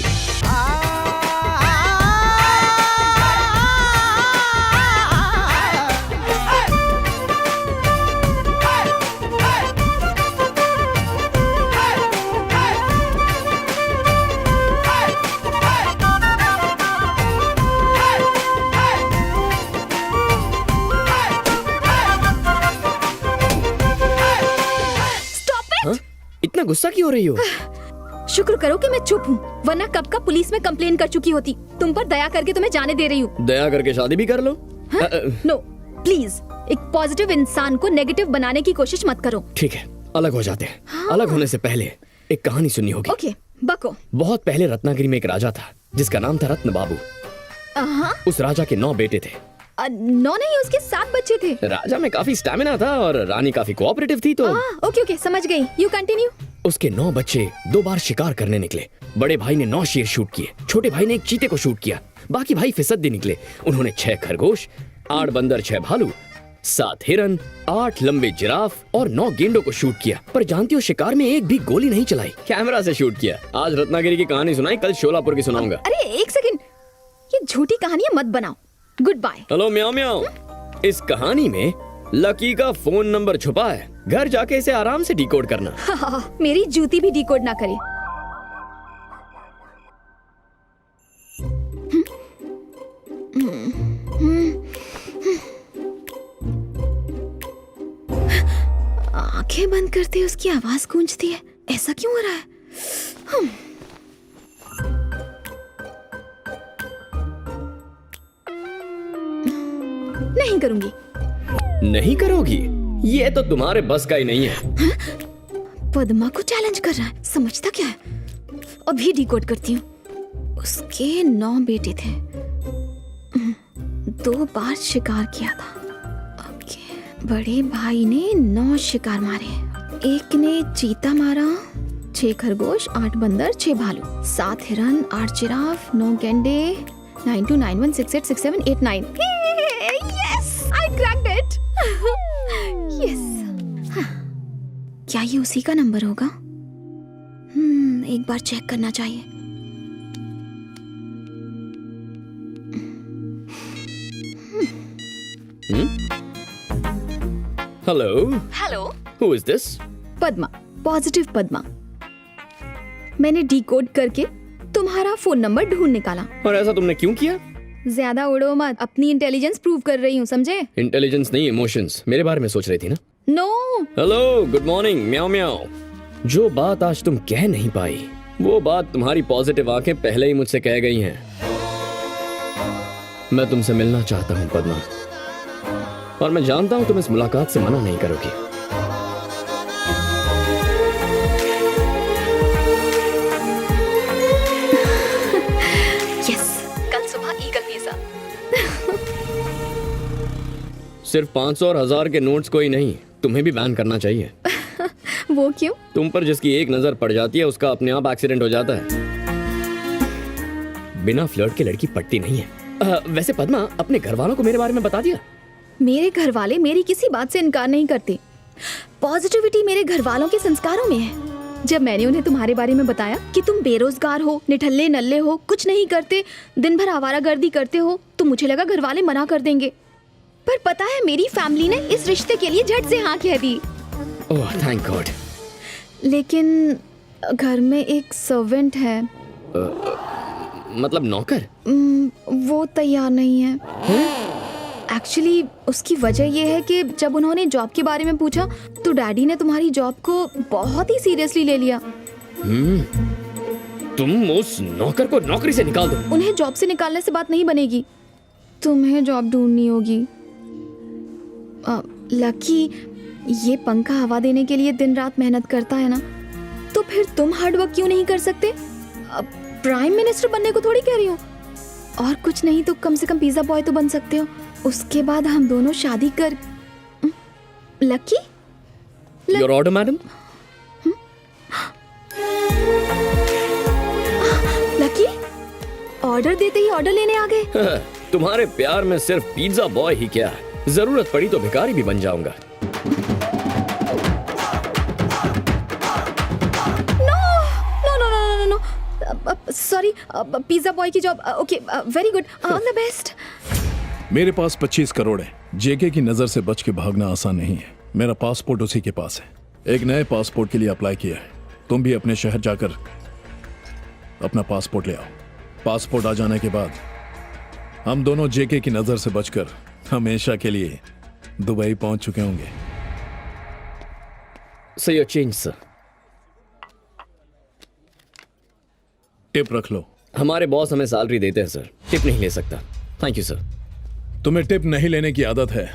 इतना गुस्सा क्यों हो रही हो? शुक्र करो कि मैं चुप हूँ, वरना कब का पुलिस में कंप्लेन कर चुकी होती। तुम पर दया करके तुम्हें जाने दे रही हूँ। दया करके शादी भी कर लो। नो प्लीज, एक पॉजिटिव इंसान को नेगेटिव बनाने की कोशिश मत करो। ठीक है, अलग हो जाते हैं। हाँ। अलग होने से पहले एक कहानी सुननी होगी। ओके, बको। बहुत पहले रत्नागिरी में एक राजा था जिसका नाम था रत्न बाबू। उस राजा के 9 बेटे थे। 9 नहीं, उसके 7 बच्चे थे। राजा में काफी स्टैमिना था और रानी काफी कोऑपरेटिव थी। तो ओके ओके, समझ गई। You continue. उसके 9 बच्चे 2 बार शिकार करने निकले। बड़े भाई ने 9 शेर शूट किए, छोटे भाई ने एक चीते को शूट किया, बाकी भाई फिसड्डी निकले। उन्होंने 6 खरगोश, 8 बंदर, 6 भालू, 7 हिरन, 8 लंबे जिराफ और 9 गेंडों को शूट किया। पर जानती हो, शिकार में एक भी गोली नहीं चलाई, कैमरा से शूट किया। आज रत्नागिरी की कहानी सुनाई, कल शोलापुर की सुनाऊंगा। अरे एक सेकंड, ये झूठी कहानियां मत बनाओ। Goodbye. Hello meow meow. इस कहानी में लकी का फोन नंबर छुपा है। घर जाके इसे आराम से डिकोड करना। मेरी जूती भी डिकोड ना करे। आंखें बंद करते उसकी आवाज गूंजती है। ऐसा क्यों हो रहा है? नहीं करूंगी। नहीं करोगी? ये तो तुम्हारे बस का ही नहीं है। पद्मा को चैलेंज कर रहा है, समझता क्या है? अभी डिकोड करती हूँ। उसके 9 बेटे थे, 2 बार शिकार किया था। ओके, बड़े भाई ने 9 शिकार मारे। एक ने चीता मारा, 6 खरगोश, 8 बंदर, 6 भालू, 7 हिरन, 8 जिराफ, 9 गेंडे, 9291686789। Yes, I cracked it. Yes. क्या ये उसी का नंबर होगा? एक बार चेक करना चाहिए। Hello hello, who is this? Padma, positive Padma. मैंने डिकोड करके तुम्हारा फोन नंबर ढूंढ निकाला। और ऐसा तुमने क्यों किया? ज्यादा उड़ो मत, अपनी इंटेलिजेंस प्रूव कर रही हूँ, समझे? इंटेलिजेंस नहीं, इमोशंस। मेरे बारे में सोच रही थी ना? No. Hello, good morning meow म्याओ। जो बात आज तुम कह नहीं पाई, वो बात तुम्हारी पॉजिटिव आंखें पहले ही मुझसे कह गई हैं। मैं तुमसे मिलना चाहता हूं पद्मा, और मैं जानता हूं तुम इस मुलाकात से मना नहीं करोगी। यस, कल सुबह ईगल पिज़्ज़ा। सिर्फ 500 और 1000 के नोट्स कोई नहीं, तुम्हें भी बैन करना चाहिए। वो क्यों? तुम पर जिसकी एक नजर पड़ जाती है उसका अपने आप एक्सीडेंट हो जाता है। बिना फ्लर्ट के लड़की पटती नहीं है। वैसे पद्मा, अपने घर वालों को मेरे बारे में बता दिया? मेरे घर वाले मेरी किसी बात से इनकार नहीं करते। पॉजिटिविटी मेरे घर वालों के संस्कारों में है। जब मैंने उन्हें तुम्हारे बारे में बताया कि तुम बेरोजगार हो, निठल्ले नल्ले हो, कुछ नहीं करते, दिन भर आवारागर्दी करते हो, तो मुझे लगा घर वाले मना कर देंगे। पर पता है, मेरी फैमिली ने इस रिश्ते के लिए झट से हाँ कह दी। Oh thank God. लेकिन घर में एक सर्वेंट है। मतलब नौकर? वो तैयार नहीं है। एक्चुअली उसकी वजह ये है कि जब उन्होंने जॉब के बारे में पूछा तो डैडी ने तुम्हारी जॉब को बहुत ही सीरियसली ले लिया। तुम उस नौकर को नौकरी से निकाल दो। उन्हें जॉब से निकालने से बात नहीं बनेगी, तुम्हें जॉब ढूंढनी होगी। लकी, ये पंखा हवा देने के लिए दिन रात मेहनत करता है ना, तो फिर तुम हार्ड वर्क क्यों नहीं कर सकते? प्राइम मिनिस्टर बनने को थोड़ी कह रही हो। और कुछ नहीं तो कम से कम पिज्जा बॉय तो बन सकते हो। उसके बाद हम दोनों शादी कर। Lucky, your order madam. Lucky, order देते ही ऑर्डर लेने आ गए। तुम्हारे प्यार में सिर्फ पिज्जा बॉय ही क्या, जरूरत पड़ी तो भिखारी भी बन जाऊंगा। सॉरी, पिज्जा बॉय की job. Okay, very good, all the best. मेरे पास 25 करोड़ है। जेके की नजर से बच के भागना आसान नहीं है। मेरा पासपोर्ट उसी के पास है। एक नए पासपोर्ट के लिए अप्लाई किया है। तुम भी अपने शहर जाकर अपना पासपोर्ट ले आओ। पासपोर्ट आ जाने के बाद हम दोनों जेके की नजर से बचकर हमेशा के लिए दुबई पहुंच चुके होंगे। So your change sir. Tip रख लो। हमारे बॉस हमें सैलरी देते हैं सर, टिप नहीं ले सकता। Thank you sir. तुम्हें टिप नहीं लेने की आदत है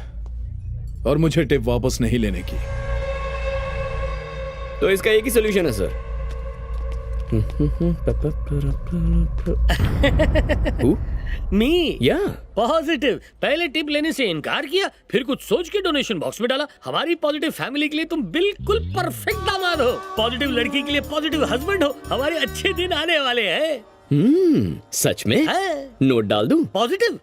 और मुझे टिप वापस नहीं लेने की। तो इसका एक ही सोल्यूशन है सर। मी या पॉजिटिव। पहले टिप लेने से इनकार किया, फिर कुछ सोच के डोनेशन बॉक्स में डाला। हमारी पॉजिटिव फैमिली के लिए तुम बिल्कुल परफेक्ट दामाद हो। पॉजिटिव लड़की के लिए पॉजिटिव हस्बैंड हो। हमारे अच्छे दिन आने वाले हैं। सच में? नोट डाल दूं? पॉजिटिव।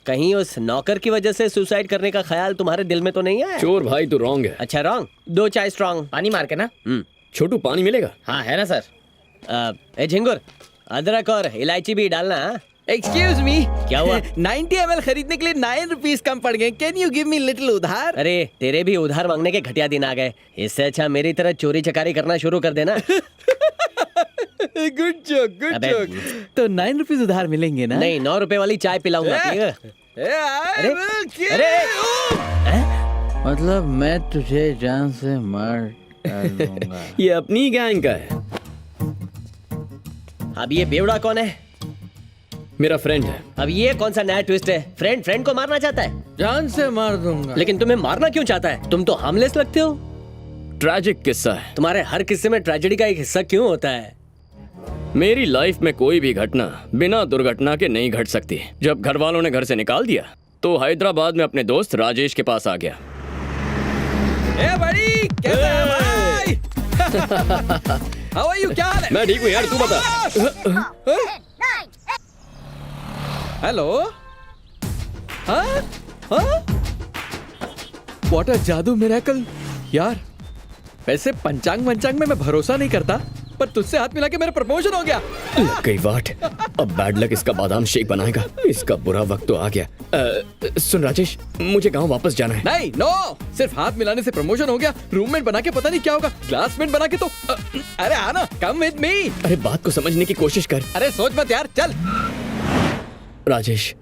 कहीं उस नौकर की वजह से सुसाइड करने का ख्याल तुम्हारे दिल में तो नहीं है? चोर भाई तू रॉन्ग है। अच्छा रॉन्ग। 2 चाय स्ट्रॉन्ग। पानी मार के ना। छोटू पानी मिलेगा? हाँ है ना सर। ए झिंगुर, अदरक और इलायची भी डालना। एक्सक्यूज मी, क्या हुआ? 90 ml खरीदने के लिए 9 रुपीस कम पड़ गए। Can you give me little उधार? अरे तेरे भी उधार मांगने के घटिया दिन आ गए। इससे अच्छा मेरी तरह चोरी चकारी करना शुरू कर देना। गुड जोक, गुड अबे, जोक। तो 9 रुपीस उधार मिलेंगे ना? नहीं, 9 रुपए वाली चाय पिलाऊंगा। अरे मतलब मैं तुझे जान से मार डालूंगा। ये अपनी गैंग का है। अब ये बेवड़ा कौन है? मेरा फ्रेंड है। अब ये कौन सा नया ट्विस्ट है? फ्रेंड फ्रेंड को मारना चाहता है? जान से मार दूंगा। लेकिन तुम्हें मारना क्यों चाहता है? तुम तो हार्मलेस लगते हो। ट्रैजिक किस्सा है। तुम्हारे हर किस्से में ट्रेजेडी का एक हिस्सा क्यों होता है? मेरी लाइफ में कोई भी घटना बिना दुर्घटना के नहीं घट सकती। जब घर वालों ने घर से निकाल दिया तो हैदराबाद में अपने दोस्त राजेश के पास आ गया। ए बड़ी, कैसा है भाई? How are you? क्या हाल है? मैं ठीक हूँ यार, तू बता। हेलो। हाँ हाँ, व्हाट अ जादू मिरेकल यार। वैसे पंचांग में मैं भरोसा नहीं करता, पर तुझसे हाथ मिला के मेरा प्रमोशन हो गया। लग गई वाट। अब बैड लक इसका बादाम शेक बनाएगा। इसका बुरा वक्त तो आ गया। सुन राजेश, मुझे गांव वापस जाना है। नहीं, नो, सिर्फ हाथ मिलाने से प्रमोशन हो गया। रूममेट बना के पता नहीं क्या होगा। क्लासमेट बना के तो अरे आना, कम विद मी। अरे बात को समझने की कोशिश कर। अरे सोच मत यार, चल। राजेश,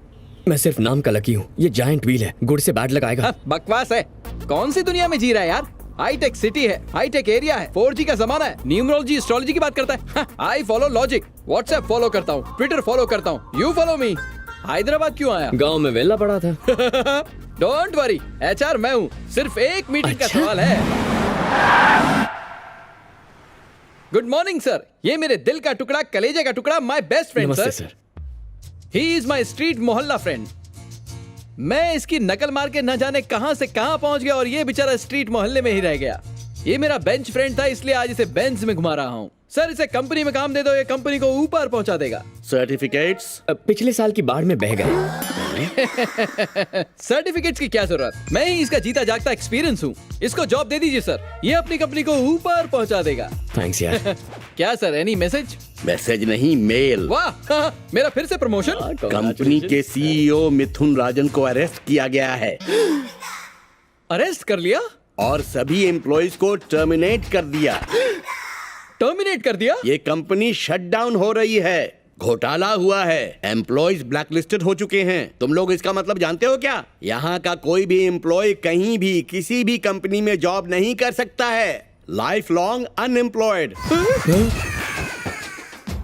मैं सिर्फ नाम का लकी हूँ। ये जायंट व्हील है, गुड़ से बैड लगाएगा। बकवास है। कौन सी दुनिया में जी रहा है यार? हाईटेक सिटी है, हाईटेक एरिया है, 4G का जमाना है, न्यूमरोलॉजी एस्ट्रोलॉजी की बात करता है। I follow logic, WhatsApp follow करता हूँ, ट्विटर फॉलो करता हूँ, यू फॉलो मी। हैदराबाद क्यों आया? गांव में वेला पड़ा था। डोंट वरी, HR मैं हूँ, सिर्फ एक मीटिंग का सवाल है। गुड मॉर्निंग सर, ये मेरे दिल का टुकड़ा, कलेजे का टुकड़ा, माय बेस्ट फ्रेंड नमस्ते sir. Sir. He is my street मोहल्ला फ्रेंड। मैं इसकी नकल मार के न जाने कहां से कहां पहुंच गया और ये बेचारा स्ट्रीट मोहल्ले में ही रह गया। ये मेरा बेंच फ्रेंड था, इसलिए आज इसे बेंच में घुमा रहा हूं। सर इसे कंपनी में काम दे दो, ये कंपनी को ऊपर पहुंचा देगा। सर्टिफिकेट्स? पिछले साल की बाढ़ में बह गए। सर्टिफिकेट्स की क्या जरूरत, मैं ही इसका जीता जागता एक्सपीरियंस हूँ। इसको जॉब दे दीजिए सर, ये अपनी कंपनी को ऊपर पहुंचा देगा। थैंक्स यार। क्या सर, एनी मैसेज? मैसेज नहीं, मेल। वाह, मेरा फिर से प्रमोशन। कंपनी के CEO मिथुन राजन को अरेस्ट किया गया है। अरेस्ट कर लिया? और सभी एम्प्लॉइज को टर्मिनेट कर दिया। टर्मिनेट कर दिया? ये कंपनी शट डाउन हो रही है, घोटाला हुआ है, एम्प्लॉइज ब्लैकलिस्टेड हो चुके हैं। तुम लोग इसका मतलब जानते हो क्या? यहाँ का कोई भी एम्प्लॉय कहीं भी किसी भी कंपनी में जॉब नहीं कर सकता है। Life long unemployed.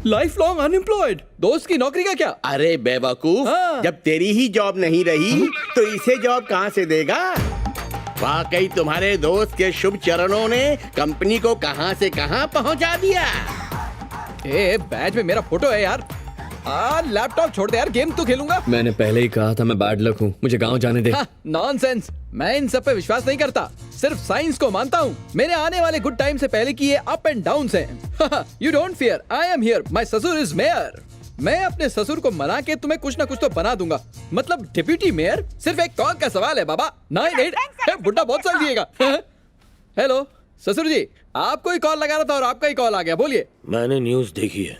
Life long unemployed? दोस्त की नौकरी का क्या? अरे बेवकूफ, जब तेरी ही जॉब नहीं रही तो इसे जॉब कहाँ से देगा? वाकई तुम्हारे दोस्त के शुभ चरणों ने कंपनी को कहां से कहां पहुंचा दिया। ए, बैच में मेरा फोटो है यार। लैपटॉप छोड़ दे यार, गेम तो खेलूंगा। मैंने पहले ही कहा था मैं बैड लक हूँ, मुझे गांव जाने दे। नॉनसेंस, मैं इन सब पे विश्वास नहीं करता, सिर्फ साइंस को मानता हूँ। मेरे आने वाले गुड टाइम से पहले की ये अप एंड डाउन हैं। You don't fear, I am here, my ससुर इज मेयर। मैं अपने ससुर को मना के तुम्हें कुछ ना कुछ तो बना दूंगा, मतलब डिप्यूटी मेयर। सिर्फ एक कॉल का सवाल है बाबा। 98 बुड्ढा बहुत साल दिएगा। हेलो ससुर जी, आपको ही कॉल लगा रहा था और आपका ही कॉल आ गया, बोलिए। मैंने न्यूज़ देखी है।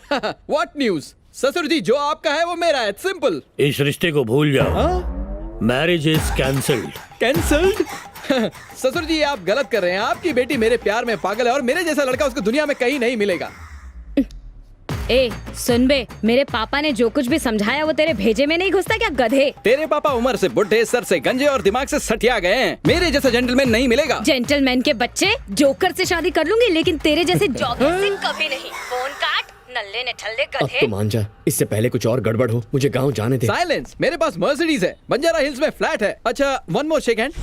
What news? ससुर जी, जो आपका है वो मेरा है, सिंपल। इस रिश्ते को भूल जाओ। Marriage is cancelled. कैंसल्ड? ससुर जी आप गलत कर रहे हैं, आपकी बेटी मेरे प्यार में पागल है और मेरे जैसा लड़का उसको दुनिया में कहीं नहीं मिलेगा। ए सुन बे, मेरे पापा ने जो कुछ भी समझाया वो तेरे भेजे में नहीं घुसता क्या, गधे? तेरे पापा उम्र से बुढ़े, सर से गंजे और दिमाग से सठिया गए हैं। मेरे जैसा जेंटलमैन नहीं मिलेगा। जेंटलमैन के बच्चे, जोकर से शादी कर लूंगी लेकिन तेरे जैसे जॉकर से कभी नहीं। फोन काट, नल्ले निठल्ले अब गधे। तो मान जा, इससे पहले कुछ और गड़बड़ हो, मुझे गांव जाने दे। साइलेंस, मेरे पास मर्सिडीज है, बंजारा हिल्स में फ्लैट है। अच्छा, वन मोर शेक हैंड।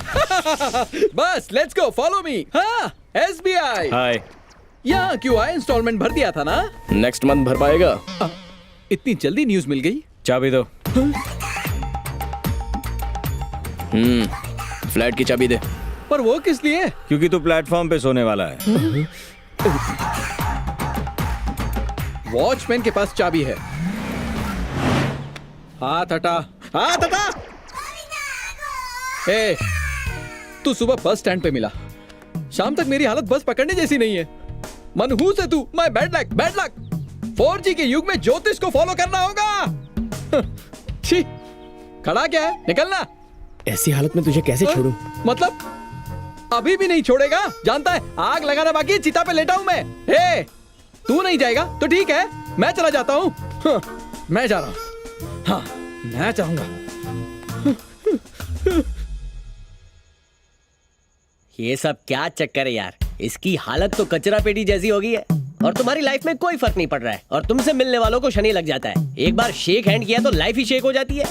बस लेट्स गो, फॉलो मी। हाँ, SBI। हाय। यहाँ क्यों आए? इंस्टॉलमेंट भर दिया था ना? नेक्स्ट मंथ भर पाएगा। इतनी जल्दी न्यूज मिल गई? चाबी दो। फ्लैट की चाबी दे। पर वो किस लिए? क्योंकि तू प्लेटफॉर्म पे सोने वाला है। वॉचमैन के पास चाबी है। हाथ हटा, हाथ हटा। ए, तू सुबह बस स्टैंड पे मिला, शाम तक मेरी हालत बस पकड़ने जैसी नहीं है। मनहूस है तू, my bad luck, bad luck. 4G के युग में ज्योतिष को फॉलो करना होगा। छी, खड़ा क्या है, निकलना। ऐसी हालत में तुझे कैसे छोड़ूं? मतलब अभी भी नहीं छोड़ेगा? जानता है आग लगाना बाकी है, चिता पे लेटा हूं मैं। हे, तू नहीं जाएगा तो ठीक है, मैं चला जाता हूं। मैं जा रहा हूं। हाँ, मैं चाहूंगा। ये सब क्या चक्कर है यार? इसकी हालत तो कचरा पेटी जैसी हो गई है और तुम्हारी लाइफ में कोई फर्क नहीं पड़ रहा है और तुमसे मिलने वालों को शनि लग जाता है। एक बार शेक हैंड किया तो लाइफ ही शेक हो जाती है।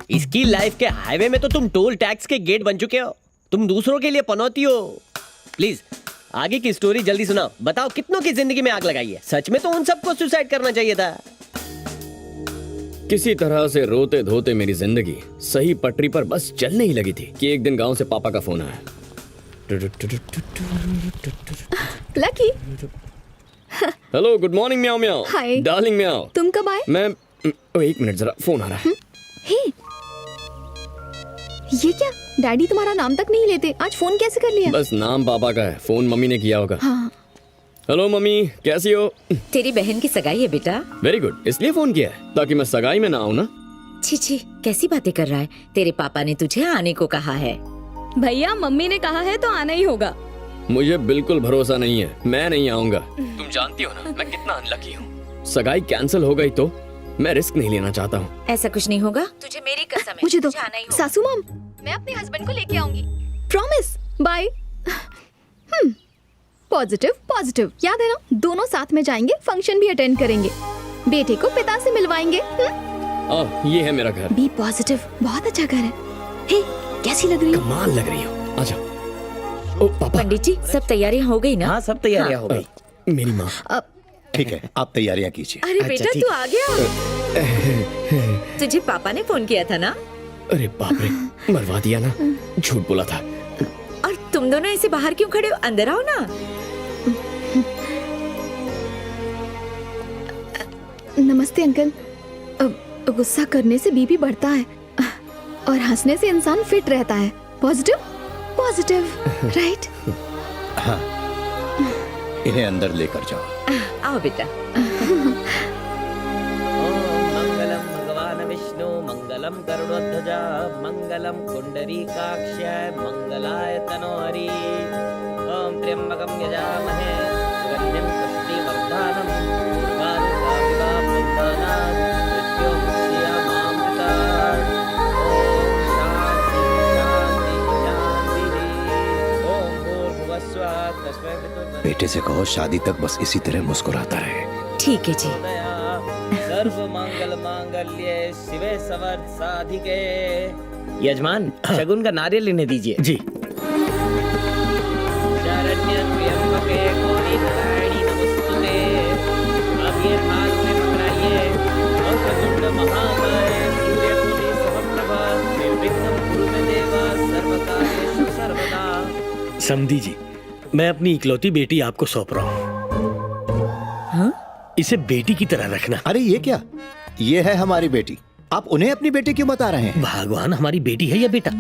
इसकी लाइफ के हाईवे में तो तुम टोल टैक्स के गेट बन चुके हो। तुम दूसरों के लिए पनौती हो। प्लीज आगे की स्टोरी जल्दी सुनाओ। बताओ कितनों की जिंदगी में आग लगाई है? सच में तो उन सबको सुसाइड करना चाहिए था। किसी तरह से रोते धोते मेरी जिंदगी सही पटरी पर बस चलने ही लगी थी कि एक दिन गांव से पापा का फोन आया। Lucky. Hello, good morning meow म्याओ। हाय। डार्लिंग म्याओ। तुम कब आए? मैं एक मिनट, जरा फोन आ रहा है। हे, ये क्या? डैडी तुम्हारा नाम तक नहीं लेते, आज फोन कैसे कर लिया? बस नाम पापा का है, फोन मम्मी ने किया होगा। हाँ। हेलो मम्मी, कैसी हो? तेरी बहन की सगाई है बेटा। वेरी गुड, इसलिए फोन किया है ताकि मैं सगाई में ना आऊँ ना। छी छी, कैसी बातें कर रहा है? तेरे पापा ने तुझे आने को कहा है। भैया मम्मी ने कहा है तो आना ही होगा। मुझे बिल्कुल भरोसा नहीं है, मैं नहीं आऊंगा। तुम जानती हो ना मैं कितना अनलकी हूँ। सगाई कैंसिल हो गई तो मैं रिस्क नहीं लेना चाहता हूँ। ऐसा कुछ नहीं होगा, तुझे मेरी कसम है। मुझे दो। जाना ही होगा। सासू मॉम, मैं अपने हस्बैंड को लेके आऊंगी, प्रॉमिस। बाय। पॉजिटिव पॉजिटिव, याद है ना? दोनों साथ में जाएंगे, फंक्शन भी अटेंड करेंगे, बेटे को पिता से मिलवाएंगे। ये है मेरा घर। बी पॉजिटिव, बहुत अच्छा घर है। हे, कैसी लग रही हो? कमाल लग रही हो। आजा। ओ पापा। पंडित जी, सब तैयारियां हो गई ना? हाँ, सब तैयारियां हो गई। मेरी माँ। ठीक है, आप तैयारियां कीजिए। अरे बेटा, तू आ गया। तुझे पापा ने फोन किया था ना? अरे बाप रे, मरवा दिया ना, झूठ बोला था। और तुम दोनों ऐसे बाहर क्यों खड़े हो? अंदर आओ ना। नमस्ते अंकल। गुस्सा करने से बीपी बढ़ता है और हंसने से इंसान फिट रहता है। Positive positive, right? हाँ, इन्हें अंदर लेकर जाओ। आओ बेटा। मंगलम भगवान विष्णु, मंगलम गरुड़ध्वजा, मंगलम कुंडरीकाक्षाय, मंगलाय तनोहरि। ओम त्र्यंबकम यजामहे सुगंधिं पुष्टिवर्धनम्, उर्वारुकमिव बन्धनात् मृत्युमुच्यमामृतात्। ओम शांति शांति शांति। ओम भूर्भुवस्सुः तस्मै वितुर्वरेण्यं। बेटे से कहो शादी तक बस इसी तरह मुस्कुराता रहे। ठीक है जी। सर्व मंगल मांगल्ये शिवे सर्वार्थ साधिके। यजमान, शगुन का नारियल लेने दीजिए। जी। शरण्य त्र्यंबके गौरी नारायणी नमस्तुते। अब ये थाल में पकड़ाइए। वक्रतुंड महाकाय सूर्यकोटि समप्रभा निर्विघ्नं कुरु मे देव सर्वकार्येषु सर्वदा। समधी जी, मैं अपनी इकलौती बेटी आपको सौंप रहा हूँ। इसे बेटी की तरह रखना। अरे ये क्या? ये है हमारी बेटी, आप उन्हें अपनी बेटी क्यों बता रहे हैं? भगवान, हमारी बेटी है या बेटा?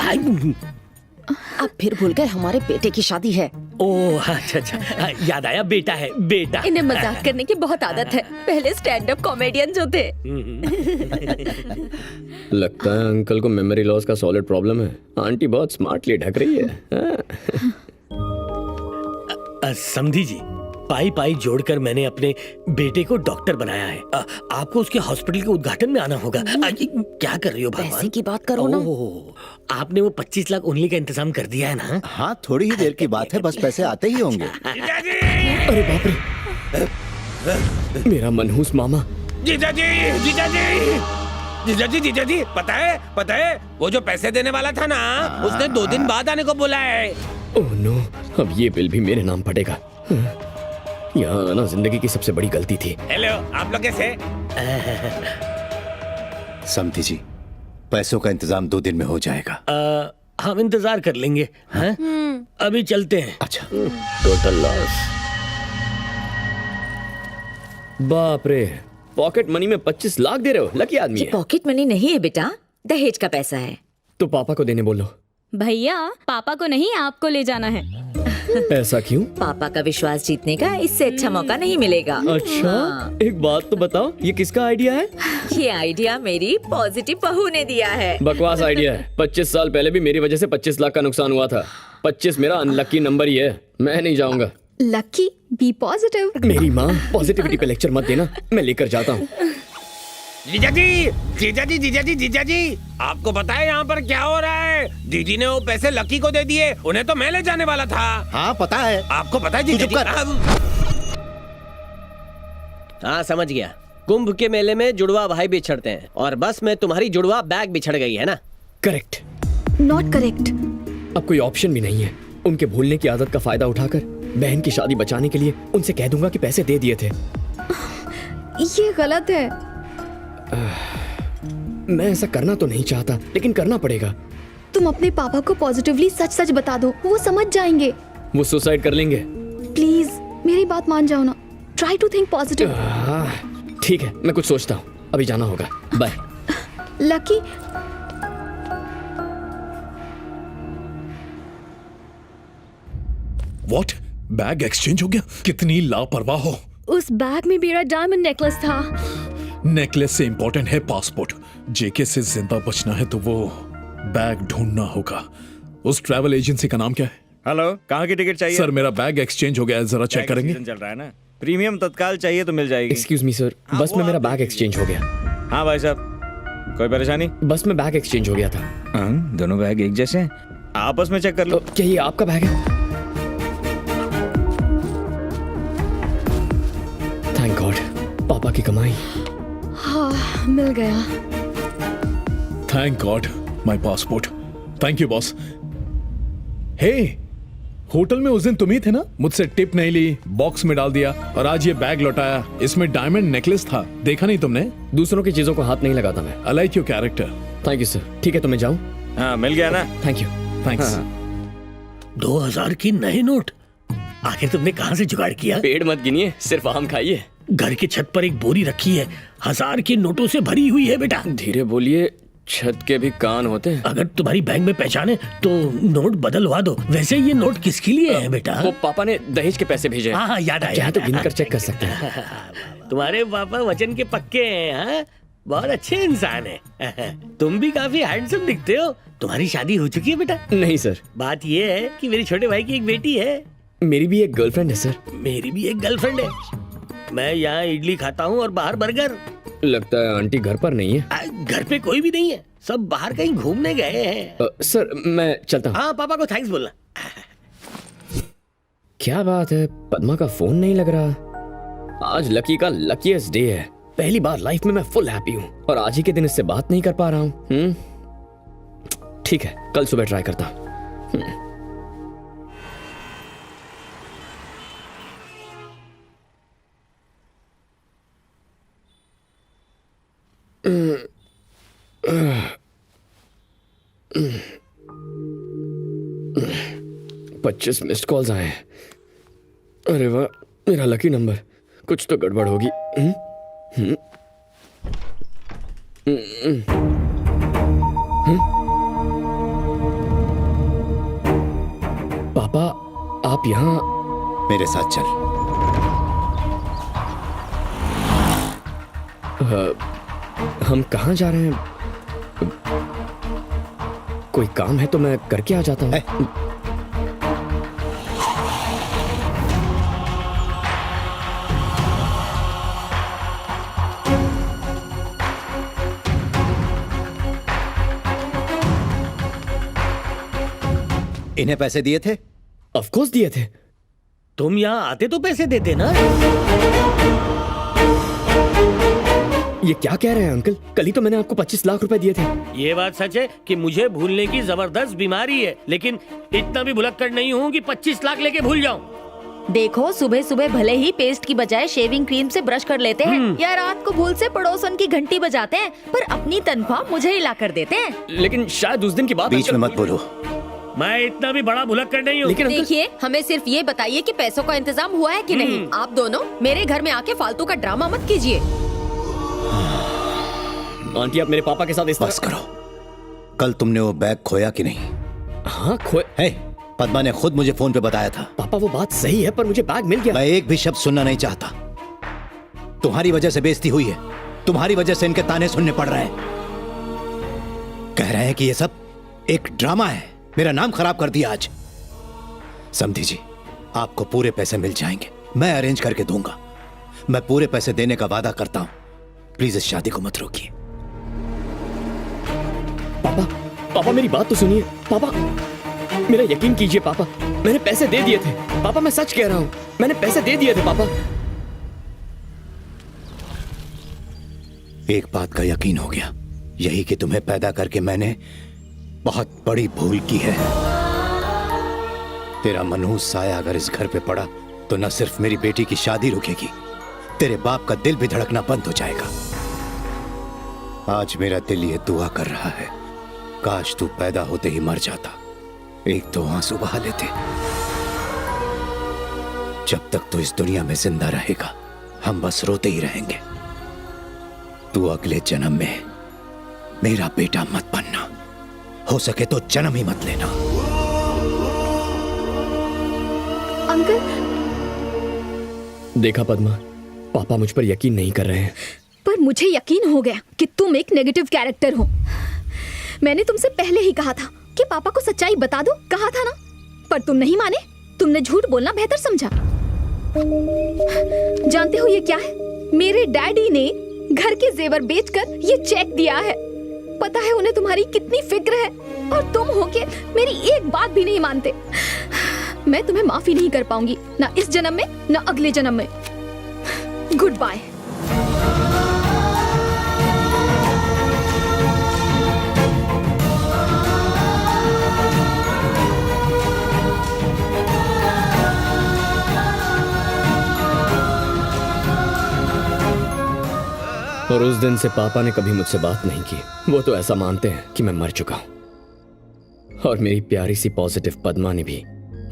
अब फिर भूल गए, हमारे बेटे की शादी है। ओह अच्छा अच्छा, याद आया, बेटा है, बेटा। इन्हें मजाक करने की बहुत आदत है, पहले स्टैंड अप कॉमेडियन जो थे। लगता है अंकल को मेमोरी लॉस का सॉलिड प्रॉब्लम है। आंटी बहुत स्मार्टली ढक रही है। समधी जी, पाई पाई जोड़कर मैंने अपने बेटे को डॉक्टर बनाया है। आपको उसके हॉस्पिटल के उद्घाटन में आना होगा। क्या कर रही हो भगवान? पैसे की बात करो ना। आपने वो 25 लाख उंगली का इंतजाम कर दिया है ना? हाँ, थोड़ी ही देर की बात है, बस पैसे आते ही होंगे। अरे बाप रे, मेरा मनहूस मामा। जीजा जी, जीजा जी, जीजा जी, जीजा जी, पता है वो जो पैसे देने वाला था ना, उसने 2 दिन बाद आने को बोला है। ओह नो, अब ये बिल भी मेरे नाम पड़ेगा। यहाँ आना जिंदगी की सबसे बड़ी गलती थी। हेलो, आप लोग कैसे? समधी जी, पैसों का इंतजाम 2 दिन में हो जाएगा। हम इंतजार कर लेंगे। हैं? अभी चलते हैं। अच्छा। Total loss. बाप रे, पॉकेट मनी में 25 लाख दे रहे हो? लकी आदमी है। पॉकेट मनी नहीं है बेटा, दहेज का पैसा है। तो पापा को देने बोलो। भैया, पापा को नहीं, आपको ले जाना है। ऐसा क्यों? पापा का विश्वास जीतने का इससे अच्छा मौका नहीं मिलेगा। अच्छा, एक बात तो बताओ, ये किसका आइडिया है? ये आइडिया मेरी पॉजिटिव बहू ने दिया है। बकवास आइडिया है। 25 साल पहले भी मेरी वजह से 25 लाख का नुकसान हुआ था। 25 मेरा अनलकी नंबर ही है, मैं नहीं जाऊंगा। Lucky, be positive. मेरी माँ, पॉजिटिविटी पे लेक्चर मत देना, मैं लेकर जाता हूँ। जीजा जी, जीजा जी, जीजा जी, जीजा जी, आपको पता है यहाँ पर क्या हो रहा है? दीदी ने वो पैसे लकी को दे दिए, उन्हें तो मैं ले जाने वाला था। हाँ पता है। आपको पता है जीजा जी? हाँ, समझ गया। कुंभ के मेले में जुड़वा भाई बिछड़ते हैं, और बस में तुम्हारी जुड़वा बैग बिछड़ गई है ना? करेक्ट। Not correct. अब कोई ऑप्शन भी नहीं है। उनके भूलने की आदत का फायदा उठाकर बहन की शादी बचाने के लिए उनसे कह दूंगा कि पैसे दे दिए थे। ये गलत है। मैं ऐसा करना तो नहीं चाहता, लेकिन करना पड़ेगा। तुम अपने पापा को पॉजिटिवली सच सच बता दो, वो समझ जाएंगे। वो सुसाइड कर लेंगे। प्लीज मेरी बात मान जाओ ना। Try to think positive. ठीक है, मैं कुछ सोचता हूँ, अभी जाना होगा। Bye. Lucky, what? Bag exchange हो गया? कितनी लापरवाह हो। उस बैग में मेरा डायमंड नेकलेस था। नेकलेस से इंपॉर्टेंट है पासपोर्ट। जेके से जिंदा बचना है तो वो बैग ढूंढना होगा। उस ट्रैवल एजेंसी का नाम क्या है? हेलो, कहाँ की टिकट चाहिए? सर, मेरा बैग एक्सचेंज हो गया है, जरा चेक बैग करेंगे? सीजन चल रहा है ना, प्रीमियम तत्काल चाहिए तो मिल जाएगी। एक्सक्यूज मी सर, बस में मेरा बैग एक्सचेंज हो गया। हाँ भाई साहब, कोई परेशानी? बस में बैग एक्सचेंज हो गया था। दोनों बैग एक जैसे हैं, आपस में चेक कर लो। क्या ये आपका बैग है? थैंक गॉड, पापा की कमाई। हाँ, मिल गया। Thank god, my passport. Thank you boss. Hey, hotel में उस दिन तुम ही थे ना? मुझसे टिप नहीं ली, बॉक्स में डाल दिया और आज ये बैग लौटाया। इसमें डायमंड नेकलेस था, देखा नहीं तुमने? दूसरों की चीजों को हाथ नहीं लगाता मैं। I like your character. Thank you sir. ठीक है तो मैं जाऊं? हाँ, मिल गया ना? Thank you. थैंक्स। 2000 की नए नोट आखिर तुमने कहाँ से जुगाड़ किया? पेड़ मत गिनिए, सिर्फ आम खाइए। घर की छत पर एक बोरी रखी है, 1000 के नोटों से भरी हुई है बेटा। धीरे बोलिए, छत के भी कान होते हैं। अगर तुम्हारी बैंक में पहचान है तो नोट बदलवा दो। वैसे ये नोट किसके लिए है बेटा? वो पापा ने दहेज के पैसे भेजे। हाँ, याद आया। चाहे तो गिनकर चेक कर सकते हैं। तुम्हारे पापा वचन के पक्के हैं। हाँ? बहुत अच्छे इंसान है। तुम भी काफी हैंडसम दिखते हो। तुम्हारी शादी हो चुकी है बेटा? नहीं सर। बात ये है कि मेरे छोटे भाई की एक बेटी है। मेरी भी एक गर्लफ्रेंड है सर। मेरी भी एक गर्लफ्रेंड है। मैं यहाँ इडली खाता हूँ और बाहर बर्गर। लगता है आंटी घर पर नहीं है। घर पे कोई भी नहीं है, सब बाहर कहीं घूमने गए हैं। सर मैं चलता हूँ। हाँ, पापा को थैंक्स बोलना। क्या बात है, पद्मा का फोन नहीं लग रहा। आज लकी का लकीएस्ट डे है। पहली बार लाइफ में मैं फुल हैप्पी हूँ और आज ही के दिन इससे बात नहीं कर पा रहा हूँ। ठीक है, कल सुबह ट्राई करता हूँ। पच्चीस मिस्ड कॉल्स आए हैं। अरे वाह, मेरा लकी नंबर। कुछ तो गड़बड़ होगी। पापा, आप यहाँ? मेरे साथ चल। हम कहाँ जा रहे हैं? कोई काम है तो मैं करके आ जाता हूँ। इन्हें पैसे दिए थे? ऑफ कोर्स दिए थे। तुम यहाँ आते तो पैसे देते ना। ये क्या कह रहे हैं अंकल? कल ही तो मैंने आपको 25 लाख रुपए दिए थे। ये बात सच है कि मुझे भूलने की जबरदस्त बीमारी है, लेकिन इतना भी भुलक्कड़ नहीं हूँ कि 25 लाख लेके भूल जाऊँ। देखो, सुबह सुबह भले ही पेस्ट की बजाय शेविंग क्रीम से ब्रश कर लेते हैं या रात को भूल से पड़ोसन की घंटी बजाते हैं, पर अपनी तनख्वाह मुझे ही ला कर देते हैं। लेकिन शायद उस दिन की बात। बीच में मत बोलो। मैं इतना भी बड़ा भुलक्कड़ नहीं हूँ। लेकिन देखिए, हमें सिर्फ ये बताइए कि पैसों का इंतजाम हुआ है कि नहीं। आप दोनों मेरे घर में आके फालतू का ड्रामा मत कीजिए। आंटी, आप मेरे पापा के साथ इस बस करो। कल तुमने वो बैग खोया कि नहीं? हाँ, खोया। पद्मा ने खुद मुझे फोन पे बताया था। पापा, वो बात सही है, पर मुझे बैग मिल गया। मैं एक भी शब्द सुनना नहीं चाहता। तुम्हारी वजह से बेइज्जती हुई है, तुम्हारी वजह से इनके ताने सुनने पड़ रहे हैं। कह रहे हैं कि ये सब एक ड्रामा है, मेरा नाम खराब कर दिया आज। समझी जी, आपको पूरे पैसे मिल जाएंगे, मैं अरेंज करके दूंगा। मैं पूरे पैसे देने का वादा करता हूं। प्लीज इस शादी को मत रोकिए। पापा, पापा मेरी बात तो सुनिए। पापा, मेरा यकीन कीजिए पापा, मैंने पैसे दे दिए थे। पापा, मैं सच कह रहा हूं, मैंने पैसे दे दिए थे पापा। एक बात का यकीन हो गया, यही कि तुम्हें पैदा करके मैंने बहुत बड़ी भूल की है। तेरा मनहूस साया अगर इस घर पे पड़ा तो न सिर्फ मेरी बेटी की शादी रुकेगी, तेरे बाप का दिल भी धड़कना बंद हो जाएगा। आज मेरा दिल ये दुआ कर रहा है, काश तू पैदा होते ही मर जाता, एक दो आंसू बहा लेते। जब तक तू इस दुनिया में जिंदा रहेगा हम बस रोते ही रहेंगे। तू अगले जन्म में मेरा बेटा मत बनना, हो सके तो जन्म ही मत लेना। अंकल। देखा पद्मा, पापा मुझ पर यकीन नहीं कर रहे हैं। पर मुझे यकीन हो गया कि तुम एक नेगेटिव कैरेक्टर हो। मैंने तुमसे पहले ही कहा था कि पापा को सच्चाई बता दो, कहा था ना, पर तुम नहीं माने। तुमने झूठ बोलना बेहतर समझा। जानते हो ये क्या है? मेरे डैडी ने घर के जेवर बेचकर ये चेक दिया है। पता है उन्हें तुम्हारी कितनी फिक्र है, और तुम होके मेरी एक बात भी नहीं मानते। मैं तुम्हें माफी नहीं कर पाऊंगी, ना इस जन्म में ना अगले जन्म में। Goodbye. और उस दिन से पापा ने कभी मुझसे बात नहीं की। वो तो ऐसा मानते हैं कि मैं मर चुका हूं। और मेरी प्यारी सी पॉजिटिव पद्मा ने भी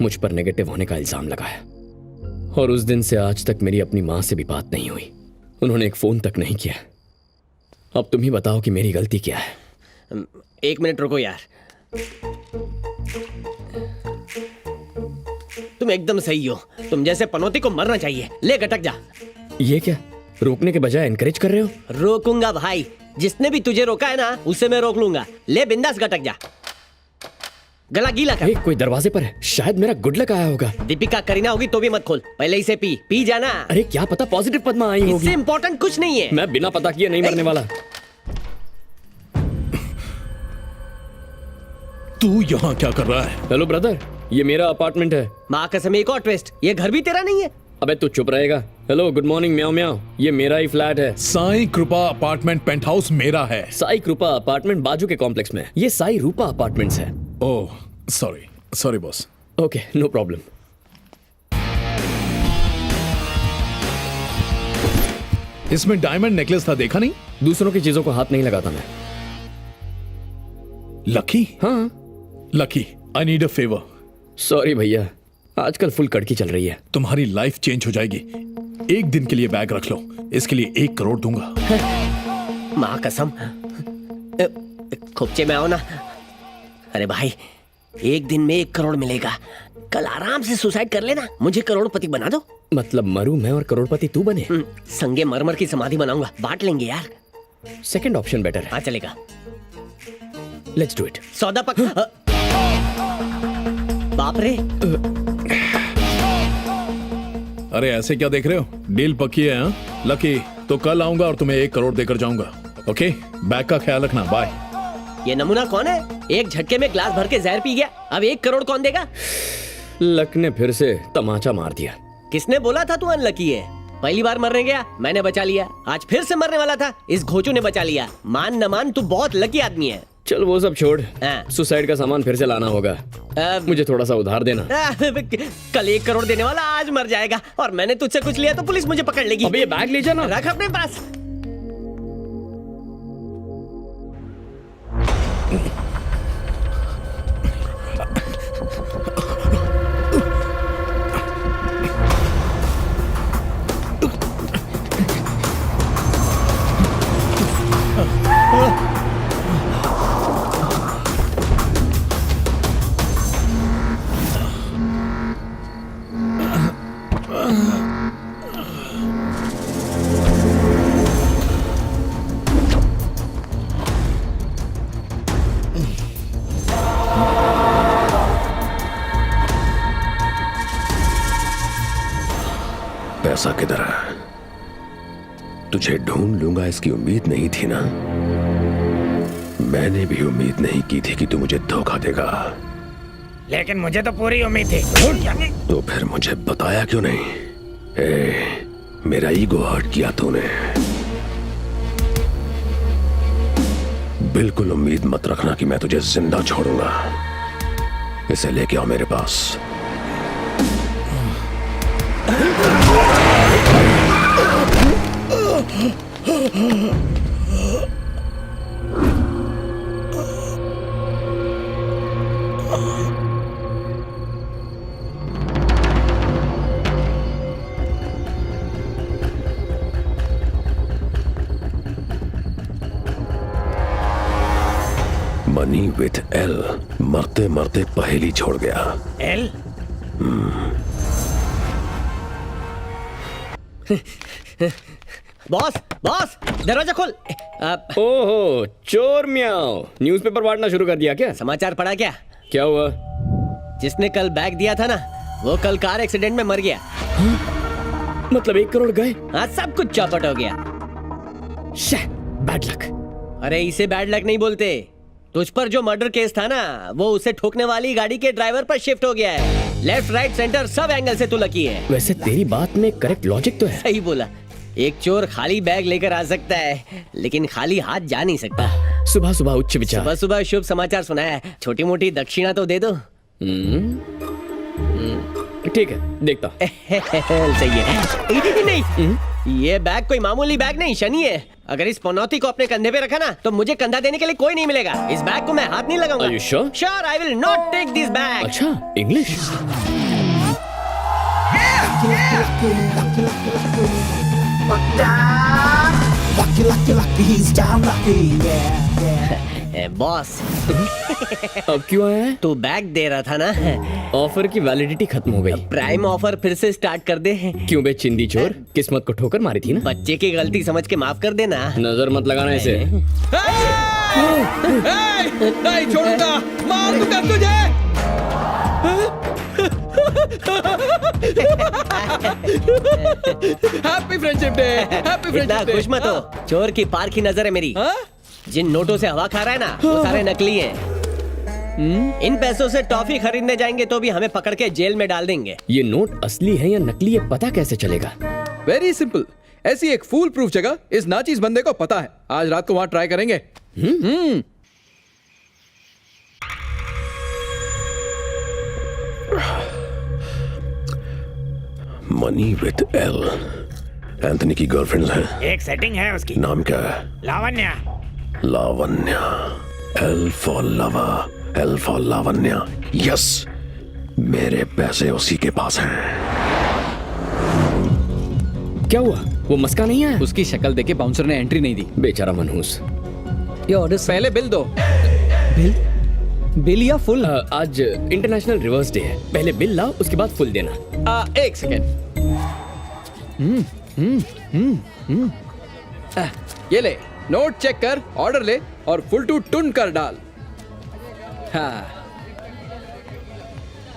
मुझ पर नेगेटिव होने का इल्जाम लगाया। और उस दिन से आज तक मेरी अपनी मां से भी बात नहीं हुई। उन्होंने एक फोन तक नहीं किया। अब तुम ही बताओ कि मेरी गलती क्या है। एक मिनट रुको यार, तुम एकदम सही हो। तुम जैसे पनौती को मरना चाहिए। ले गटक जा। ये क्या, रोकने के बजाय एनकरेज कर रहे हो? रोकूंगा भाई, जिसने भी तुझे रोका है ना उसे मैं रोक लूंगा। ले बिंदास गटक जा। गला गीला कर। कोई दरवाजे पर है, शायद मेरा गुड लक आया होगा। दीपिका करीना होगी तो भी मत खोल, पहले इसे पी जाना। अरे क्या पता पॉजिटिव पद्मा आई होगी। इससे इंपॉर्टेंट कुछ नहीं है। मैं बिना पता किए नहीं मरने वाला। तू यहाँ क्या कर रहा है? हेलो ब्रदर, ये मेरा अपार्टमेंट है। माँ कसम एक और ट्विस्ट, ये घर भी तेरा नहीं है। अबे तू चुप रहेगा। हेलो गुड मॉर्निंग म्याओ म्याओ, ये मेरा ही फ्लैट है। साई कृपा अपार्टमेंट पेंट हाउस मेरा है। साई कृपा अपार्टमेंट बाजू के कॉम्प्लेक्स में। ये साई रूपा अपार्टमेंट्स है। Oh sorry boss. Okay no problem. इसमें डायमंड नेकलेस था, देखा नहीं? दूसरों की चीजों को हाथ नहीं लगाता मैं। लकी? हाँ lucky, I need a favour. Sorry भैया, आजकल फुल कड़की चल रही है। तुम्हारी लाइफ चेंज हो जाएगी। एक दिन के लिए बैग रख लो, इसके लिए 1 करोड़ दूंगा। माँ कसम, खुपचे में आओ ना। अरे भाई, एक दिन में 1 करोड़ मिलेगा। कल आराम से सुसाइड कर लेना, मुझे करोड़पति बना दो। मतलब मरूं मैं और करोड़पति तू बने? संगे मरमर की समाधि बनाऊंगा, बांट लेंगे यार। सेकंड ऑप्शन बेटर है। हाँ चलेगा। Let's do it. सौदा पक्का। बाप रे। अरे ऐसे क्या देख रहे हो? डील पक्की है। हाँ लकी, तो कल आऊंगा और तुम्हें 1 करोड़ देकर जाऊंगा। ओके, बैग का ख्याल रखना। बाय। ये नमूना कौन है? एक झटके में ग्लास भर के जहर पी गया। अब 1 करोड़ कौन देगा? लक ने फिर से तमाचा मार दिया। किसने बोला था तू अनलकी है? पहली बार मरने गया, मैंने बचा लिया। आज फिर से मरने वाला था, इस घोचू ने बचा लिया। मान न मान, तू बहुत लकी आदमी है। चल वो सब छोड़, सुसाइड का सामान फिर से लाना होगा। मुझे थोड़ा सा उधार देना। कल 1 करोड़ देने वाला आज मर जाएगा, और मैंने तुझसे कुछ लिया तो पुलिस मुझे पकड़ लेगी। अबे ये बैग ले जाना। रख अपने पास। पैसा किधर है? तुझे ढूंढ लूंगा इसकी उम्मीद नहीं थी ना। मैंने भी उम्मीद नहीं की थी कि तू मुझे धोखा देगा, लेकिन मुझे तो पूरी उम्मीद थी। तो फिर मुझे बताया क्यों नहीं? मेरा ईगो हर्ट किया तूने। बिल्कुल उम्मीद मत रखना कि मैं तुझे जिंदा छोड़ूंगा। इसे लेके आओ मेरे पास। मनी विथ एल मरते मरते पहेली छोड़ गया। एल? बॉस बॉस, दरवाजा खोल। ओहो, चोर म्याओ, न्यूज़पेपर बांटना शुरू कर दिया क्या? समाचार पढ़ा क्या? क्या हुआ? जिसने कल बैग दिया था ना, वो कल कार एक्सीडेंट में मर गया। मतलब 1 करोड़ गए? हाँ, सब कुछ चौपट हो गया। Bad luck. अरे इसे बैड लक नहीं बोलते, तुझ पर जो मर्डर केस था ना वो उसे ठोकने वाली गाड़ी के ड्राइवर पर शिफ्ट हो गया है। लेफ्ट राइट सेंटर सब एंगल से तू लकी है। वैसे तेरी बात में करेक्ट लॉजिक तो है। सही बोला, एक चोर खाली बैग लेकर आ सकता है लेकिन खाली हाथ जा नहीं सकता। सुबह सुबह उच्च विचार। सुबह सुबह शुभ समाचार सुनाया, छोटी मोटी दक्षिणा तो दे दो। ठीक है, देखता हूं। सही है। नहीं, ये बैग कोई मामूली बैग नहीं, शनि है। अगर इस पनौती को अपने कंधे पे रखा ना तो मुझे कंधा देने के लिए कोई नहीं मिलेगा। इस बैग को मैं हाथ नहीं लगाऊंगा। Are you sure? Sure, I will not take this bag. अच्छा, इंग्लिश। बॉस अब क्यों आया है? तू बैग दे रहा था ना। ऑफर की वैलिडिटी खत्म हो गई। प्राइम ऑफर फिर से स्टार्ट कर दे। क्यों बे चिंदी चोर, किस्मत को ठोकर मारी थी ना। बच्चे की गलती समझ के माफ कर देना। नजर मत लगाना इसे। नहीं छोड़ूंगा, मार दूंगा तुझे। Happy friendship day. Happy friendship इतना डे। खुश मत हो, चोर की पार की नजर है मेरी। जिन नोटों से हवा खा रहा है ना वो सारे नकली हैं। इन पैसों से टॉफी खरीदने जाएंगे तो भी हमें पकड़ के जेल में डाल देंगे। ये नोट असली है या नकली है पता कैसे चलेगा? वेरी सिंपल, ऐसी एक फूल प्रूफ जगह इस नाचीज बंदे को पता है। आज रात को वहां ट्राई करेंगे। Money with L. एंथनी की गर्लफ्रेंड है। एक सेटिंग है उसकी। नाम क्या है? लावण्या। लावण्या। एल फॉर लवा, एल फॉर लावण्या। यस, मेरे पैसे उसी के पास हैं। क्या हुआ? वो मस्का नहीं आया? उसकी शक्ल देके बाउंसर ने एंट्री नहीं दी। बेचारा मनहूस। ये ऑर्डर पहले बिल दो। बिल या फुल? आज इंटरनेशनल रिवर्स डे है, पहले बिल लाओ उसके बाद फुल देना। एक सेकेंड। ये ले, नोट चेक कर, ऑर्डर ले और फुल टू टुन कर डाल। हाँ।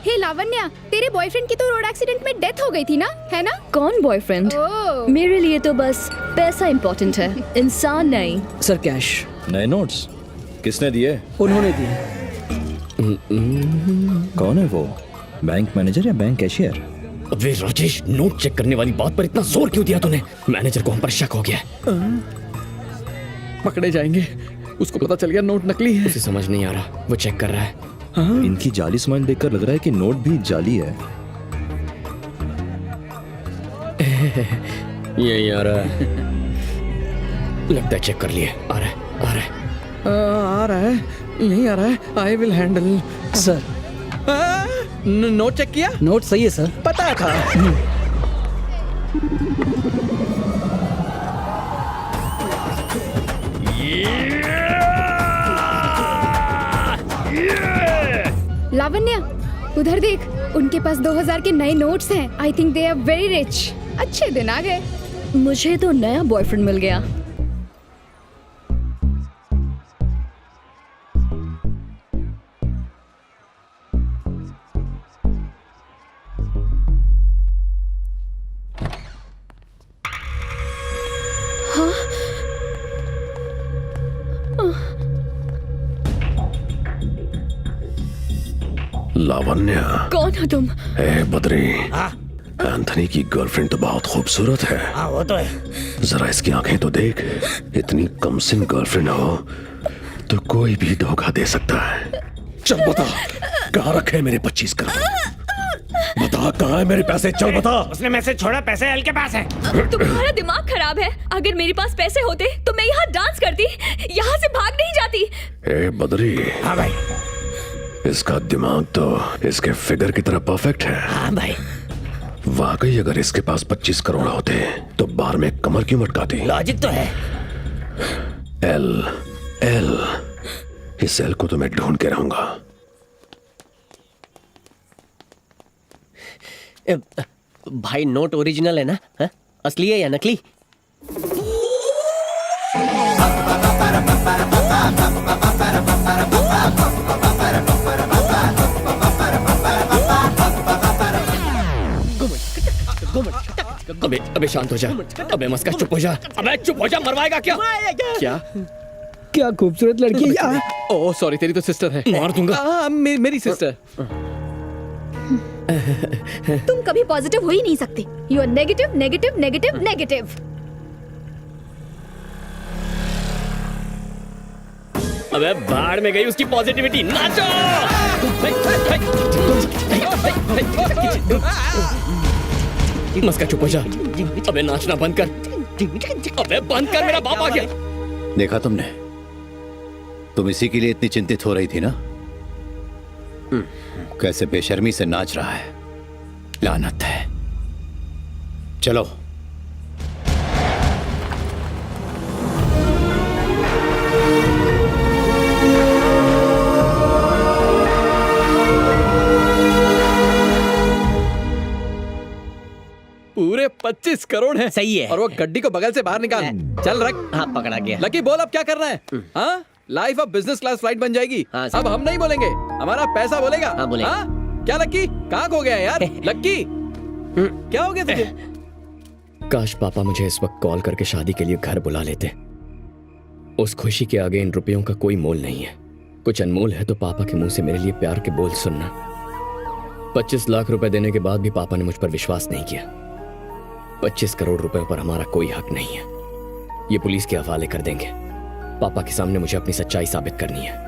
हे लावण्या, तेरे बॉयफ्रेंड की तो रोड एक्सीडेंट में डेथ हो गई थी ना, है ना? कौन बॉयफ्रेंड? मेरे लिए तो बस पैसा इम्पोर्टेंट है, इंसान नहीं। Sir cash. नए नोट्स किसने दिए? उन्होंने दिए। कौन है वो? बैंक मैनेजर या बैंक कैशियर? अबे राजेश, नोट चेक करने वाली बात पर इतना जोर क्यों दिया तूने? मैनेजर को हम पर शक हो गया। पकड़े जाएंगे, उसको पता चल गया नोट नकली है। उसे समझ नहीं आ रहा, वो चेक कर रहा है। इनकी जाली स्माइल देखकर लग रहा है कि नोट भी जाली है। यही आ रहा है। लगता है चेक कर लिए। आ रहा है, आ रहा है। आ रहा है, यही आ रहा है। I will handle. Sir note check किया? नोट सही है सर। पता था। लावण्या, उधर देख, उनके पास 2000 के नए नोट्स हैं। I think they are very rich. अच्छे दिन आ गए। मुझे तो नया बॉयफ्रेंड मिल गया। लावण्या। कौन हो तुम? ए बद्री, एंथनी की गर्लफ्रेंड तो बहुत खूबसूरत है। हाँ वो तो है। जरा इसकी आंखें तो देख, इतनी कमसिन गर्लफ्रेंड हो तो कोई भी धोखा दे सकता है। चल बता, कहाँ रखे मेरे 25 करोड़? बता कहाँ है मेरे पैसे? चल बता। उसने मैसेज छोड़ा, पैसे एल के पास है। तुम्हारा दिमाग खराब है। अगर मेरे पास पैसे होते तो मैं यहाँ डांस करती, यहाँ से भाग नहीं जाती। ए बद्री। हाँ भाई। इसका दिमाग तो इसके फिगर की तरह परफेक्ट है। हाँ भाई। वाकई अगर इसके पास 25 करोड़ होते तो बार में कमर क्यों मटकाती? लॉजिक तो है। एल एल, इस एल को तो मैं ढूंढ के रहूंगा। भाई नोट ओरिजिनल है ना? हा? असली है या नकली? अबे अबे शांत हो जा। अबे मस्का चुप हो जा। अबे चुप हो जा, मरवाएगा क्या? क्या क्या खूबसूरत लड़की है यार। ओह सॉरी, तेरी तो सिस्टर है। मार दूंगा। मेरी सिस्टर। तुम कभी पॉजिटिव हो ही नहीं सकते। You are negative negative negative negative. अबे बाहर में गई उसकी पॉजिटिविटी। नाचो। मस्का चुप हो जा। अबे नाचना बंद कर। अबे बंद कर, मेरा बाप आ गया। देखा तुमने, तुम इसी के लिए इतनी चिंतित हो रही थी ना? कैसे बेशर्मी से नाच रहा है, लानत है। चलो। पूरे 25 करोड़ है। सही है। और वो गड्डी को बगल से बाहर निकाल। चल रख। हाँ पकड़ा गया। लकी बोल अब क्या करना है? हाँ, लाइफ अब बिजनेस क्लास फ्लाइट बन जाएगी। हाँ, अब हम नहीं बोलेंगे, हमारा पैसा बोलेगा। हाँ, बोलेगा। हाँ? क्या लक्की, कहाँ खो गया यार? लक्की क्या हो गया तुझे? काश पापा मुझे इस वक्त कॉल करके शादी के लिए घर बुला लेते। उस खुशी के आगे इन रुपयों का कोई मोल नहीं है। कुछ अनमोल है तो पापा के मुंह से मेरे लिए प्यार के बोल सुनना। 25 लाख रुपए देने के बाद भी पापा ने मुझ पर विश्वास नहीं किया। 25 करोड़ रुपए पर हमारा कोई हक नहीं है। ये पुलिस के हवाले कर देंगे। पापा के सामने मुझे अपनी सच्चाई साबित करनी है।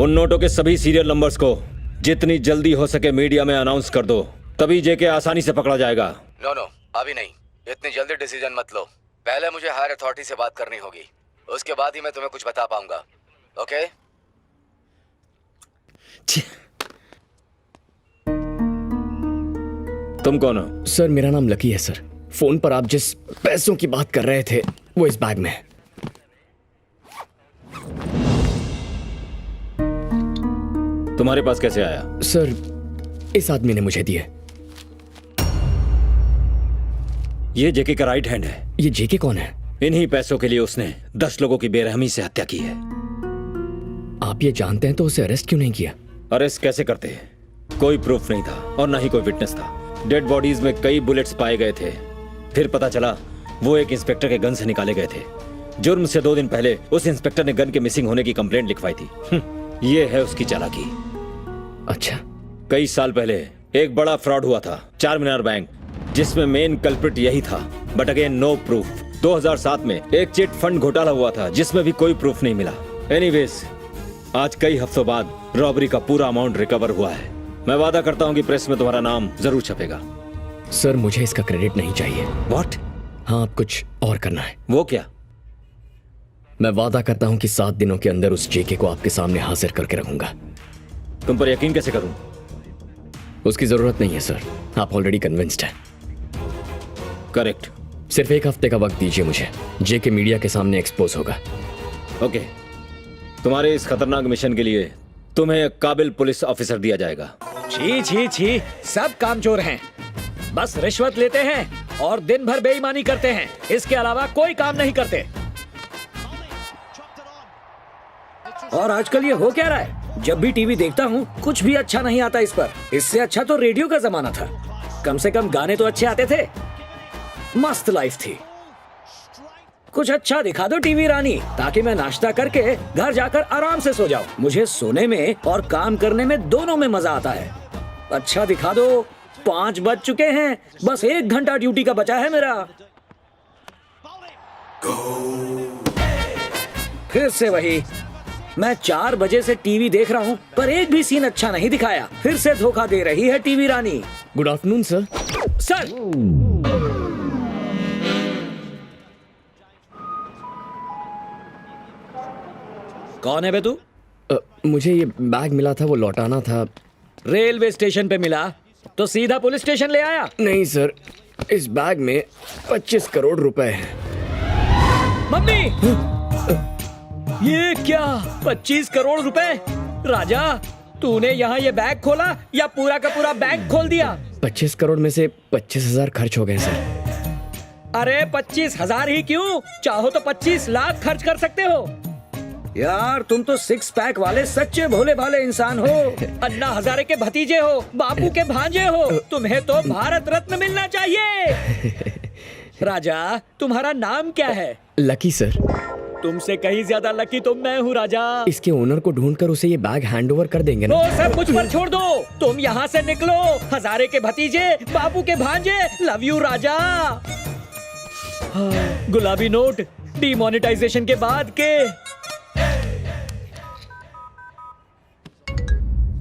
उन नोटों के सभी सीरियल नंबर्स को जितनी जल्दी हो सके मीडिया में अनाउंस कर दो, तभी जेके आसानी से पकड़ा जाएगा। नो अभी नहीं, इतनी जल्दी डिसीजन मत लो। पहले मुझे हायर अथॉरिटी से बात करनी होगी, उसके बाद ही मैं तुम्हें कुछ बता पाऊंगा। ओके? तुम कौन हो? सर मेरा नाम लकी है सर। फोन पर आप जिस पैसों की बात कर रहे थे वो इस बैग में है। तुम्हारे पास कैसे आया? सर इस आदमी ने मुझे दिए। ये जेके का राइट हैंड है। ये जेके कौन है? इन्हीं पैसों के लिए उसने 10 लोगों की बेरहमी से हत्या की है। आप ये जानते हैं तो उसे अरेस्ट क्यों नहीं किया? अरेस्ट कैसे करते हैं? कोई प्रूफ नहीं था और ना ही कोई विटनेस था। डेड बॉडीज में कई बुलेट्स पाए गए थे। फिर पता चला वो एक इंस्पेक्टर के गन से निकाले गए थे। जुर्म से 2 दिन पहले उस इंस्पेक्टर ने गन के मिसिंग होने की कंप्लेंट लिखवाई थी। ये है उसकी चालाकी। अच्छा। कई साल पहले एक बड़ा फ्रॉड हुआ था, चार मीनार बैंक, जिसमें मेन कल्प्रिट यही था, बट अगेन नो प्रूफ। 2007 में एक चिट फंड घोटाला हुआ था जिसमें भी कोई प्रूफ नहीं मिला। एनीवेज, आज कई हफ्तों बाद रॉबरी का पूरा अमाउंट रिकवर हुआ है। मैं वादा करता हूँ कि प्रेस में तुम्हारा नाम जरूर छपेगा। सर मुझे इसका क्रेडिट नहीं चाहिए। व्हाट? हाँ, अब कुछ और करना है। वो क्या? मैं वादा करता हूँ कि 7 दिनों के अंदर उस जेके को आपके सामने हाजिर करके रखूंगा। तुम पर यकीन कैसे करूं? उसकी जरूरत नहीं है सर, आप ऑलरेडी कन्विंस्ड हैं। करेक्ट। सिर्फ 1 हफ्ते का वक्त दीजिए मुझे, जेके मीडिया के सामने एक्सपोज होगा। ओके, तुम्हारे इस खतरनाक मिशन के लिए तुम्हें एक काबिल पुलिस ऑफिसर दिया जाएगा। छी छी छी, सब कामचोर हैं, बस रिश्वत लेते हैं और दिन भर बेईमानी करते हैं, इसके अलावा कोई काम नहीं करते। और आजकल ये हो क्या रहा है? जब भी टीवी देखता हूँ कुछ भी अच्छा नहीं आता इस पर। इससे अच्छा तो रेडियो का जमाना था, कम से कम गाने तो अच्छे आते थे, मस्त लाइफ थी। कुछ अच्छा दिखा दो टीवी रानी, ताकि मैं नाश्ता करके घर जाकर आराम से सो जाऊं। मुझे सोने में और काम करने में दोनों में मजा आता है। अच्छा दिखा दो। 5 बज चुके हैं, बस 1 घंटा ड्यूटी का बचा है मेरा। फिर से वही, मैं 4 बजे से टीवी देख रहा हूँ पर एक भी सीन अच्छा नहीं दिखाया। फिर से धोखा दे रही है TV Rani. Good afternoon sir. Sir कौन है बे तू? मुझे ये बैग मिला था, वो लौटाना था। रेलवे स्टेशन पे मिला तो सीधा पुलिस स्टेशन ले आया? नहीं सर, इस बैग में 25 करोड़ रुपए हैं। मम्मी, ये क्या 25 करोड़ रुपए? राजा, तूने यहाँ ये बैग खोला या पूरा का पूरा बैंक खोल दिया? 25 करोड़ में से 25,000 खर्च हो गए सर। अरे 25,000 ही क्यों, चाहो तो 25 लाख खर्च कर सकते हो। यार तुम तो 6 पैक वाले सच्चे भोले भाले इंसान हो। अन्ना हजारे के भतीजे हो, बापू के भांजे हो, तुम्हें तो भारत रत्न मिलना चाहिए। राजा, तुम्हारा नाम क्या है? Lucky sir. तुमसे कहीं ज्यादा लकी तो मैं हूँ राजा। इसके ओनर को ढूंढकर उसे ये बैग हैंड ओवर कर देंगे ना। वो सब मुझ पर छोड़ दो, तुम यहाँ से निकलो। हजारे के भतीजे, बापू के भांजे, लव यू राजा। गुलाबी नोट डीमोनेटाइजेशन के बाद के।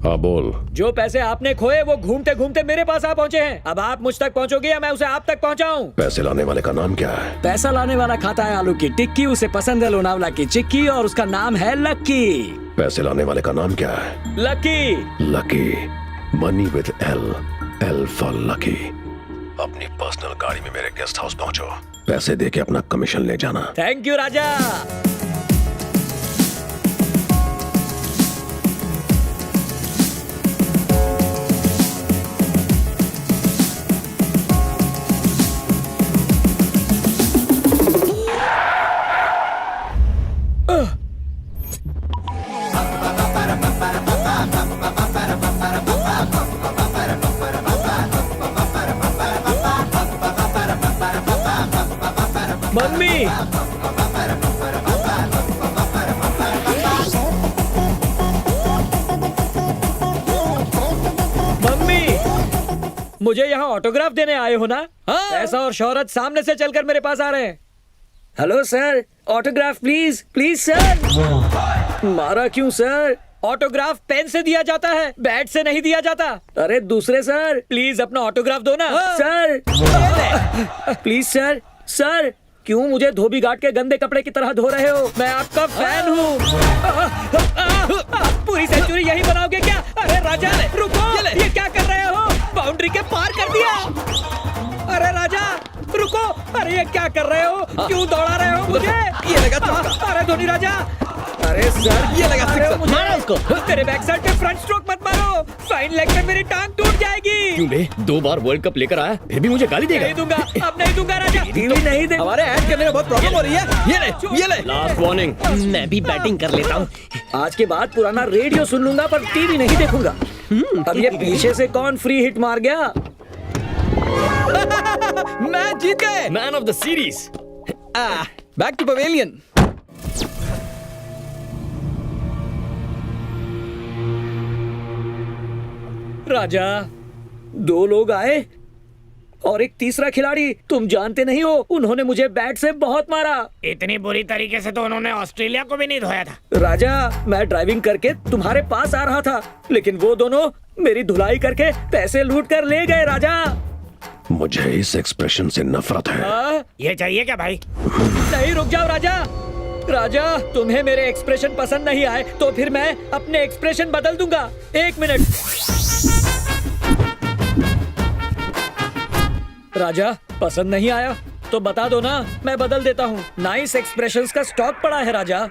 हाँ बोल। जो पैसे आपने खोए वो घूमते घूमते मेरे पास आ पहुँचे हैं। अब आप मुझ तक पहुँचोगे या मैं उसे आप तक पहुँचाऊं? पैसे लाने वाले का नाम क्या है? पैसा लाने वाला खाता है आलू की टिक्की, उसे पसंद है लोनावला की चिक्की और उसका नाम है लक्की। पैसे लाने वाले का नाम क्या है? Lucky. Lucky. Money with L, L for lucky. अपनी पर्सनल गाड़ी में मेरे गेस्ट हाउस पहुंचो। पैसे दे के अपना कमीशन ले जाना। Thank you Raja. Mummy, mummy, मुझे यहाँ ऑटोग्राफ देने आए हो ना? पैसा और शोहरत सामने से चलकर मेरे पास आ रहे हैं। Hello sir, autograph please, please sir. मारा क्यों सर? ऑटोग्राफ पेन से दिया जाता है, बैट से नहीं दिया जाता। अरे दूसरे सर, प्लीज अपना ऑटोग्राफ दो ना। Sir please sir. सर क्यों मुझे धोबी घाट के गंदे कपड़े की तरह धो रहे हो? मैं आपका फैन हूँ। पूरी सेंचुरी यही बनाओगे क्या? अरे राजा रुको, ये क्या कर रहे हो? बाउंड्री के पार कर दिया। अरे राजा रुको, अरे ये क्या कर रहे हो? क्यों दौड़ा रहे हो मुझे? ये लगा। अरे धोनी राजा, अरे सर ये लगा सिक्सर। मारो उसको। तेरे बैक साइड पे फ्रंट स्ट्रोक मत मारो, फाइन लेग पे मेरी टांग टूट जाएगी। क्यों बे? 2 बार वर्ल्ड कप लेकर आया, फिर भी मुझे गाली देगा? नहीं दूंगा, अब नहीं दूंगा राजा। टीवी नहीं दे। हमारे ऐड करने में बहुत प्रॉब्लम हो रही है। ये ले। Last warning. मैं भी बैटिंग कर लेता हूँ। आज के बाद पुराना रेडियो सुन लूंगा पर टीवी नहीं देखूंगा। अब ये पीछे से कौन फ्री हिट मार गया? मैच जीत गए। Man of the series. Back to pavilion. Raja, 2 लोग आए और एक तीसरा खिलाड़ी। तुम जानते नहीं हो, उन्होंने मुझे बैट से बहुत मारा। इतनी बुरी तरीके से तो उन्होंने ऑस्ट्रेलिया को भी नहीं धोया था। राजा, मैं ड्राइविंग करके तुम्हारे पास आ रहा था, लेकिन वो दोनों मेरी धुलाई करके पैसे लूट कर ले गए। राजा, मुझे इस एक्सप्रेशन से नफरत है। ये चाहिए क्या भाई? नहीं, रुक जाओ राजा। राजा, तुम्हें मेरे एक्सप्रेशन पसंद नहीं आए तो फिर मैं अपने एक्सप्रेशन बदल दूंगा। 1 मिनट। राजा, पसंद नहीं आया तो बता दो ना, मैं बदल देता हूँ। नाइस एक्सप्रेशंस का स्टॉक पड़ा है राजा।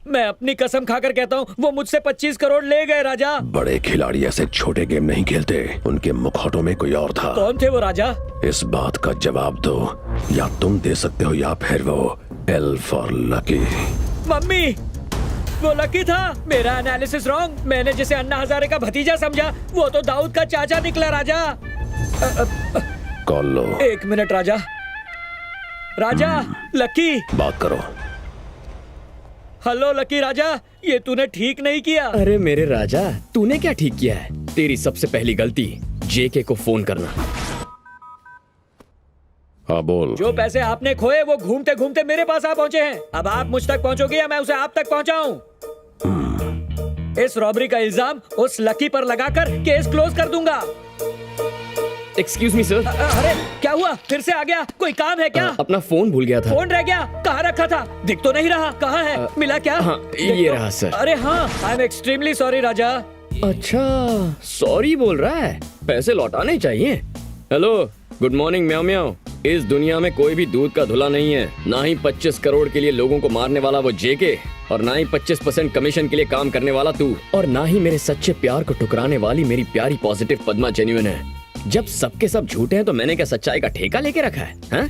मैं अपनी कसम खाकर कहता हूँ, वो मुझसे 25 करोड़ ले गए राजा। बड़े खिलाड़ी ऐसे छोटे गेम नहीं खेलते। उनके मुखौटों में कोई और था। कौन थे वो राजा? इस बात का जवाब दो, या तुम दे सकते हो या फिर वो। L for lucky. मम्मी, वो लकी था। मेरा एनालिसिस रॉन्ग। मैंने जिसे अन्ना हजारे का भतीजा समझा, वो तो दाऊद का चाचा निकला। राजा, कॉल लो। 1 मिनट राजा। राजा, लकी बात करो। हेलो लकी राजा, ये तूने ठीक नहीं किया। अरे मेरे राजा, तूने क्या ठीक किया है? तेरी सबसे पहली गलती जेके को फोन करना। हाँ बोल। जो पैसे आपने खोए वो घूमते घूमते मेरे पास आ पहुँचे हैं। अब आप मुझ तक पहुँचोगे या मैं उसे आप तक पहुँचाऊं? इस रॉबरी का इल्जाम उस लकी पर लगाकर केस क्लोज कर दूंगा। Excuse me sir. अरे क्या हुआ? फिर से आ गया? कोई काम है क्या? अपना फोन भूल गया था। फोन रह गया? कहाँ रखा था? दिख तो नहीं रहा। कहाँ है? मिला क्या? हाँ, ये रहा सर। अरे हाँ, आई एम एक्सट्रीमली सॉरी राजा। अच्छा, सॉरी बोल रहा है। पैसे लौटाने चाहिए। Hello, good morning meow meow. इस दुनिया में कोई भी दूध का धुला नहीं है। ना ही 25 करोड़ के लिए लोगों को मारने वाला वो जेके, और ना ही 25% कमीशन के लिए काम करने वाला तू, और ना ही मेरे सच्चे प्यार को ठुकराने वाली मेरी प्यारी पॉजिटिव पद्मा जेन्युइन है। जब सबके सब झूठे हैं तो मैंने क्या सच्चाई का ठेका लेके रखा है? हाँ?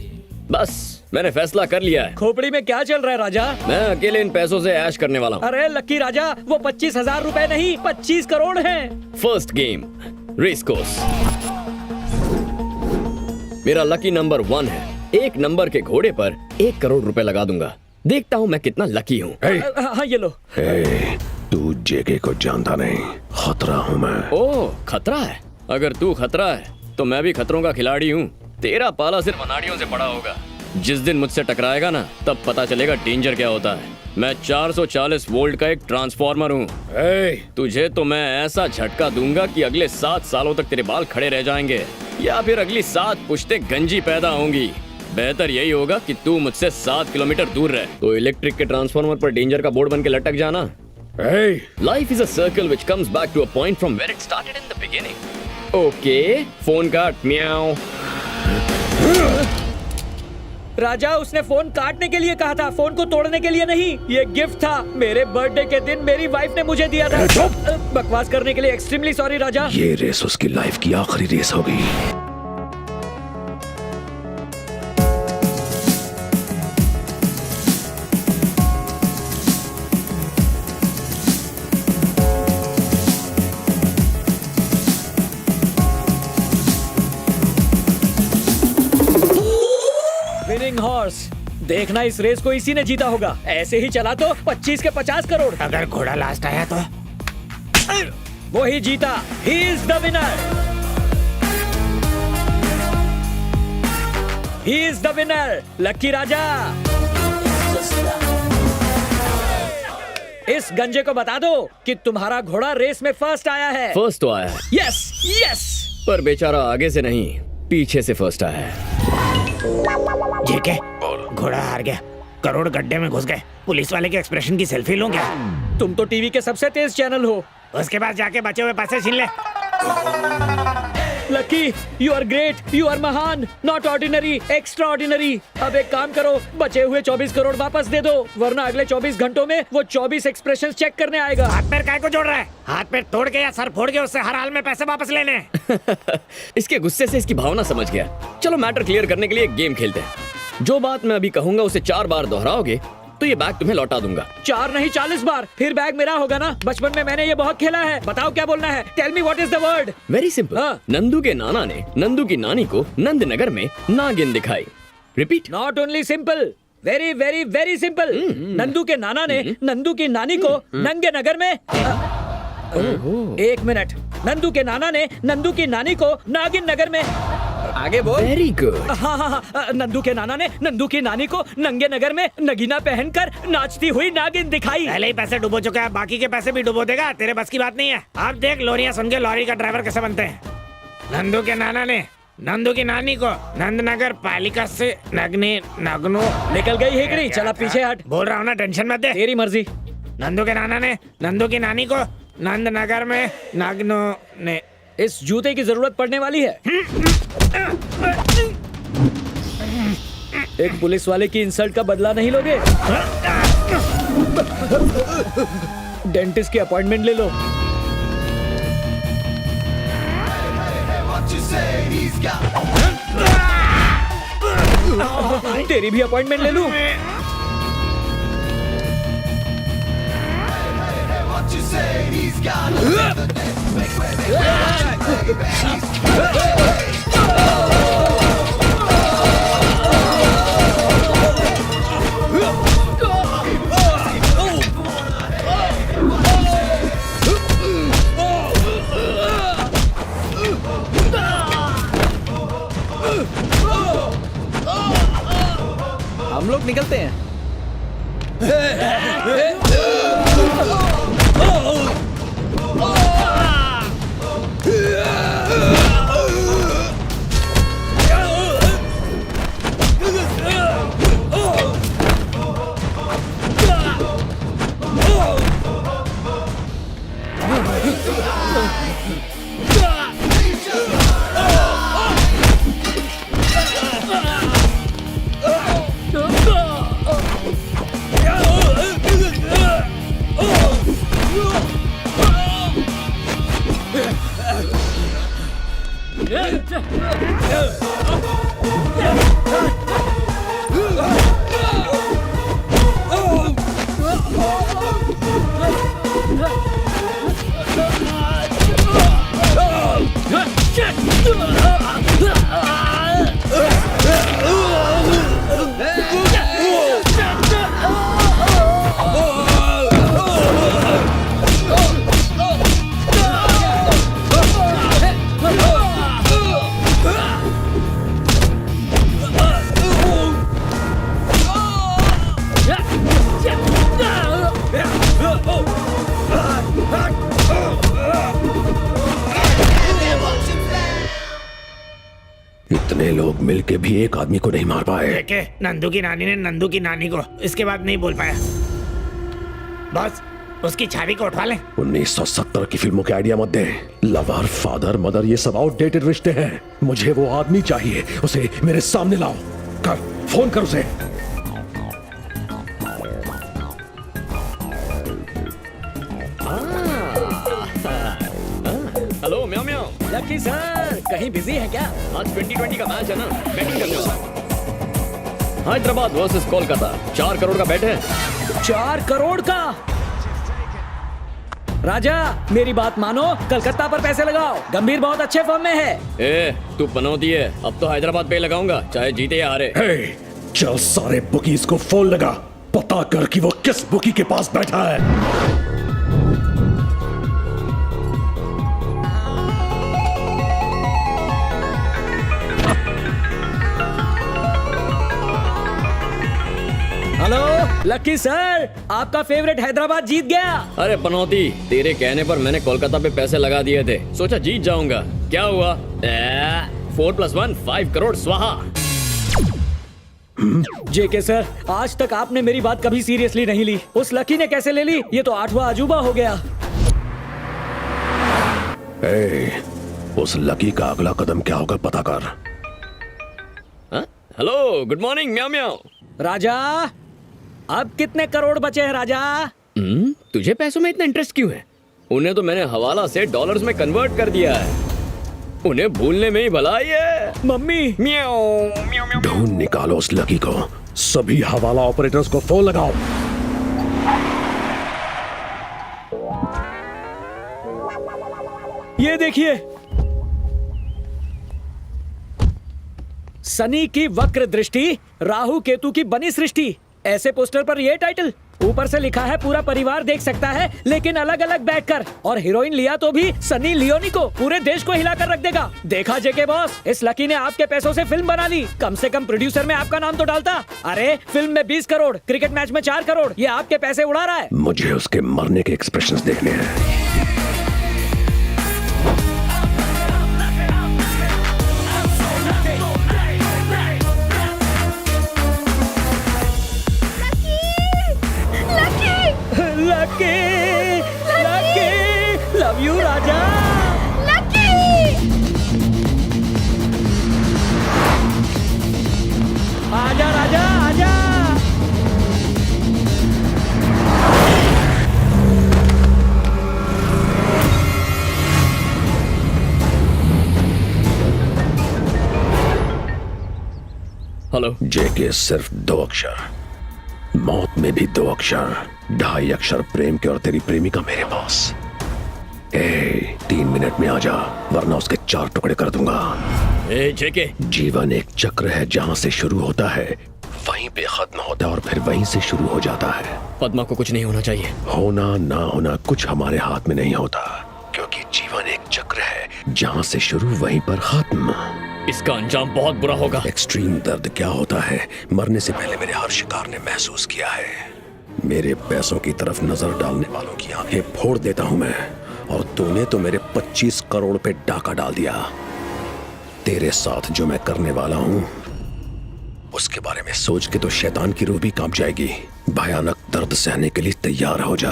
बस मैंने फैसला कर लिया है। खोपड़ी में क्या चल रहा है राजा? मैं अकेले इन पैसों से ऐश करने वाला हूँ। अरे लकी राजा, वो 25,000 रुपए नहीं 25 करोड़ हैं। First game race course. मेरा लकी नंबर 1 है। एक नंबर के घोड़े पर 1 करोड़ रुपए लगा दूंगा। देखता हूँ मैं कितना लकी हूँ। हाँ ये लो। तू जेके को जानता नहीं, खतरा हूँ मैं। ओह खतरा है? अगर तू खतरा है तो मैं भी खतरों का खिलाड़ी हूँ। तेरा पाला सिर्फ अनाड़ियों से पड़ा होगा। जिस दिन मुझसे टकराएगा ना, तब पता चलेगा डेंजर क्या होता है। मैं 440 वोल्ट का एक ट्रांसफार्मर हूँ। तुझे तो मैं ऐसा झटका दूंगा कि अगले 7 सालों तक तेरे बाल खड़े रह जाएंगे, या फिर अगली 7 पुश्तें गंजी पैदा होंगी। बेहतर यही होगा कि तू मुझसे 7 किलोमीटर दूर रहे। तो इलेक्ट्रिक के ट्रांसफार्मर पर डेंजर का बोर्ड बन के लटक जाना। Life is a circle which comes back to a point from where it started in the beginning. Okay, phone काट। म्याऊ। राजा, उसने फोन काटने के लिए कहा था, फोन को तोड़ने के लिए नहीं। ये गिफ्ट था, मेरे बर्थडे के दिन मेरी वाइफ ने मुझे दिया था। बकवास करने के लिए एक्सट्रीमली सॉरी राजा। ये रेस उसकी लाइफ की आखिरी रेस होगी। Winning horse. देखना इस रेस को इसी ने जीता होगा। ऐसे ही चला तो 25 के 50 करोड़। अगर घोड़ा लास्ट आया तो वो ही जीता। He is the winner. He is the winner. Lucky Raja, इस गंजे को बता दो कि तुम्हारा घोड़ा रेस में फर्स्ट आया है। फर्स्ट तो आया है। Yes yes. पर बेचारा आगे से नहीं, पीछे से फर्स्ट आया है। ठीक है, घोड़ा हार गया, करोड़ गड्ढे में घुस गए। पुलिस वाले के एक्सप्रेशन की सेल्फी लूं क्या? तुम तो टीवी के सबसे तेज चैनल हो। उसके बाद जाके बचे हुए पैसे छीन ले। Lucky, you are great, you are महान, नॉट ऑर्डिनरी, एक्स्ट्रा ऑर्डिनरी। अब एक काम करो, बचे हुए 24 करोड़ वापस दे दो, वरना अगले 24 घंटों में वो 24 एक्सप्रेशन चेक करने आएगा। हाथ पैर काय को जोड़ रहा है? हाथ पैर तोड़ के या सर फोड़ के उससे हर हाल में पैसे वापस लेने। इसके गुस्से से इसकी भावना समझ गया। चलो मैटर क्लियर करने के लिए एक गेम खेलते हैं। जो बात मैं अभी कहूंगा उसे 4 बार दोहराओगे तो ये बैग तुम्हें लौटा दूंगा। 4 नहीं 40 बार। फिर बैग मेरा होगा ना? बचपन में मैंने ये बहुत खेला है। बताओ क्या बोलना है? Tell me what is the word. Very simple. Nandu के नाना ने नंदू की नानी को नंदनगर में नागिन दिखाई। Repeat. Not only simple, very very very simple. Nandu के नाना ने नंदू की नानी को नंगे नगर में 1 मिनट। नंदू के नाना ने नंदू की नानी को नागिन नगर में। आगे बोल। Very good. हाँ, नंदू के नाना ने नंदू की नानी को नंगे नगर में नगीना पहनकर नाचती हुई नागिन दिखाई। पहले ही पैसे डुबो चुका है, बाकी के पैसे भी डुबो देगा। तेरे बस की बात नहीं है। अब देख लोरियां सुन के लॉरी का ड्राइवर कैसे बनते हैं। नंदू के नाना ने नंदू की नानी को नंदनगर पालिका से नगनो निकल गई हेकड़ी। चला पीछे हट। बोल रहा हूँ ना, टेंशन मत दे। तेरी मर्जी। नंदू के नाना ने नंदू की नानी को नंदनगर में नगनो ने। इस जूते की जरूरत पड़ने वाली है। एक पुलिस वाले की इंसल्ट का बदला नहीं लोगे? डेंटिस्ट की अपॉइंटमेंट ले लो। तेरी भी अपॉइंटमेंट ले लूं? हम लोग निकलते हैं। इतने लोग मिलके भी एक आदमी को नहीं मार पाए। देखे, नंदू की नानी ने नंदू की नानी को इसके बाद नहीं बोल पाया। बॉस, उसकी छवि को उठवा लें। 1970 की फिल्मों के आइडिया मत दे। लवर, फादर, मदर, ये सब आउटडेटेड रिश्ते हैं। मुझे वो आदमी चाहिए, उसे मेरे सामने लाओ। कर, फोन कर उसे। हेलो म्याओ म्याओ। लकी सर, कहीं बिजी है क्या? आज 2020 का मैच है ना, बैटिंग करने वाला। हैदराबाद वर्सेस कोलकाता, 4 करोड़ का बैट है। 4 करोड़ का? राजा, मेरी बात मानो, कलकत्ता पर पैसे लगाओ। गंभीर बहुत अच्छे फॉर्म में है। ए, तू पनौती है, अब तो हैदराबाद पे लगाऊंगा, चाहे जीते या हारे। चल सारे बुकीज को फोन लगा, पता कर कि वो किस बुकी के पास बैठा है। हेलो लकी सर, आपका फेवरेट हैदराबाद जीत गया। अरे पनौती, तेरे कहने पर मैंने कोलकाता पे पैसे लगा दिए थे, सोचा जीत जाऊंगा। क्या हुआ? 4 + 1 5 करोड़ स्वाहा। जेके सर, आज तक आपने मेरी बात कभी सीरियसली नहीं ली। उस लकी ने कैसे ले ली? ये तो 8वां अजूबा हो गया। उस लकी का अगला कदम क्या होगा पता कर। हेलो, गुड मॉर्निंग म्याओ म्याओ। राजा, अब कितने करोड़ बचे हैं राजा? तुझे पैसों में इतना इंटरेस्ट क्यों है? उन्हें तो मैंने हवाला से डॉलर्स में कन्वर्ट कर दिया है। उन्हें भूलने में ही भलाई है। मम्मी, म्याओ म्याओ म्याओ। ढूंढ निकालो उस लकी को। सभी हवाला ऑपरेटर्स को फोन लगाओ। ये देखिए, सनी की वक्र दृष्टि, राहु केतु की बनी सृष्टि। ऐसे पोस्टर पर ये टाइटल, ऊपर से लिखा है पूरा परिवार देख सकता है, लेकिन अलग अलग बैठकर। और हीरोइन लिया तो भी सनी लियोनी को, पूरे देश को हिलाकर रख देगा। देखा जेके बॉस, इस लकी ने आपके पैसों से फिल्म बना ली। कम से कम प्रोड्यूसर में आपका नाम तो डालता। अरे फिल्म में 20 करोड़, क्रिकेट मैच में 4 करोड़, ये आपके पैसे उड़ा रहा है। मुझे उसके मरने के एक्सप्रेशंस देखने हैं। Lucky, lucky, love you Raja. Lucky, आजा राजा, आजा। हेलो। जेके सिर्फ 2 अक्षर, मौत में भी 2 अक्षर, 2.5 अक्षर प्रेम के और तेरी प्रेमिका मेरे पास। 3 मिनट में आजा, वरना उसके 4 टुकड़े कर दूंगा। जेके, जीवन एक चक्र है, जहाँ से शुरू होता है वहीं पे खत्म होता है और फिर वहीं से शुरू हो जाता है। पद्मा को कुछ नहीं होना चाहिए। होना ना होना कुछ हमारे हाथ में नहीं होता, क्योंकि जीवन एक चक्र है, जहाँ से शुरू वहीं पर खत्म। इसका अंजाम बहुत बुरा होगा। एक्सट्रीम दर्द क्या होता है, मरने से पहले मेरे हर शिकार ने महसूस किया है। मेरे पैसों की तरफ नजर डालने वालों की आंखें फोड़ देता हूं मैं, और तूने तो मेरे 25 करोड़ पे डाका डाल दिया। तेरे साथ जो मैं करने वाला हूं, उसके बारे में सोच के तो शैतान की रूह भी कांप जाएगी। भयानक दर्द सहने के लिए तैयार हो जा।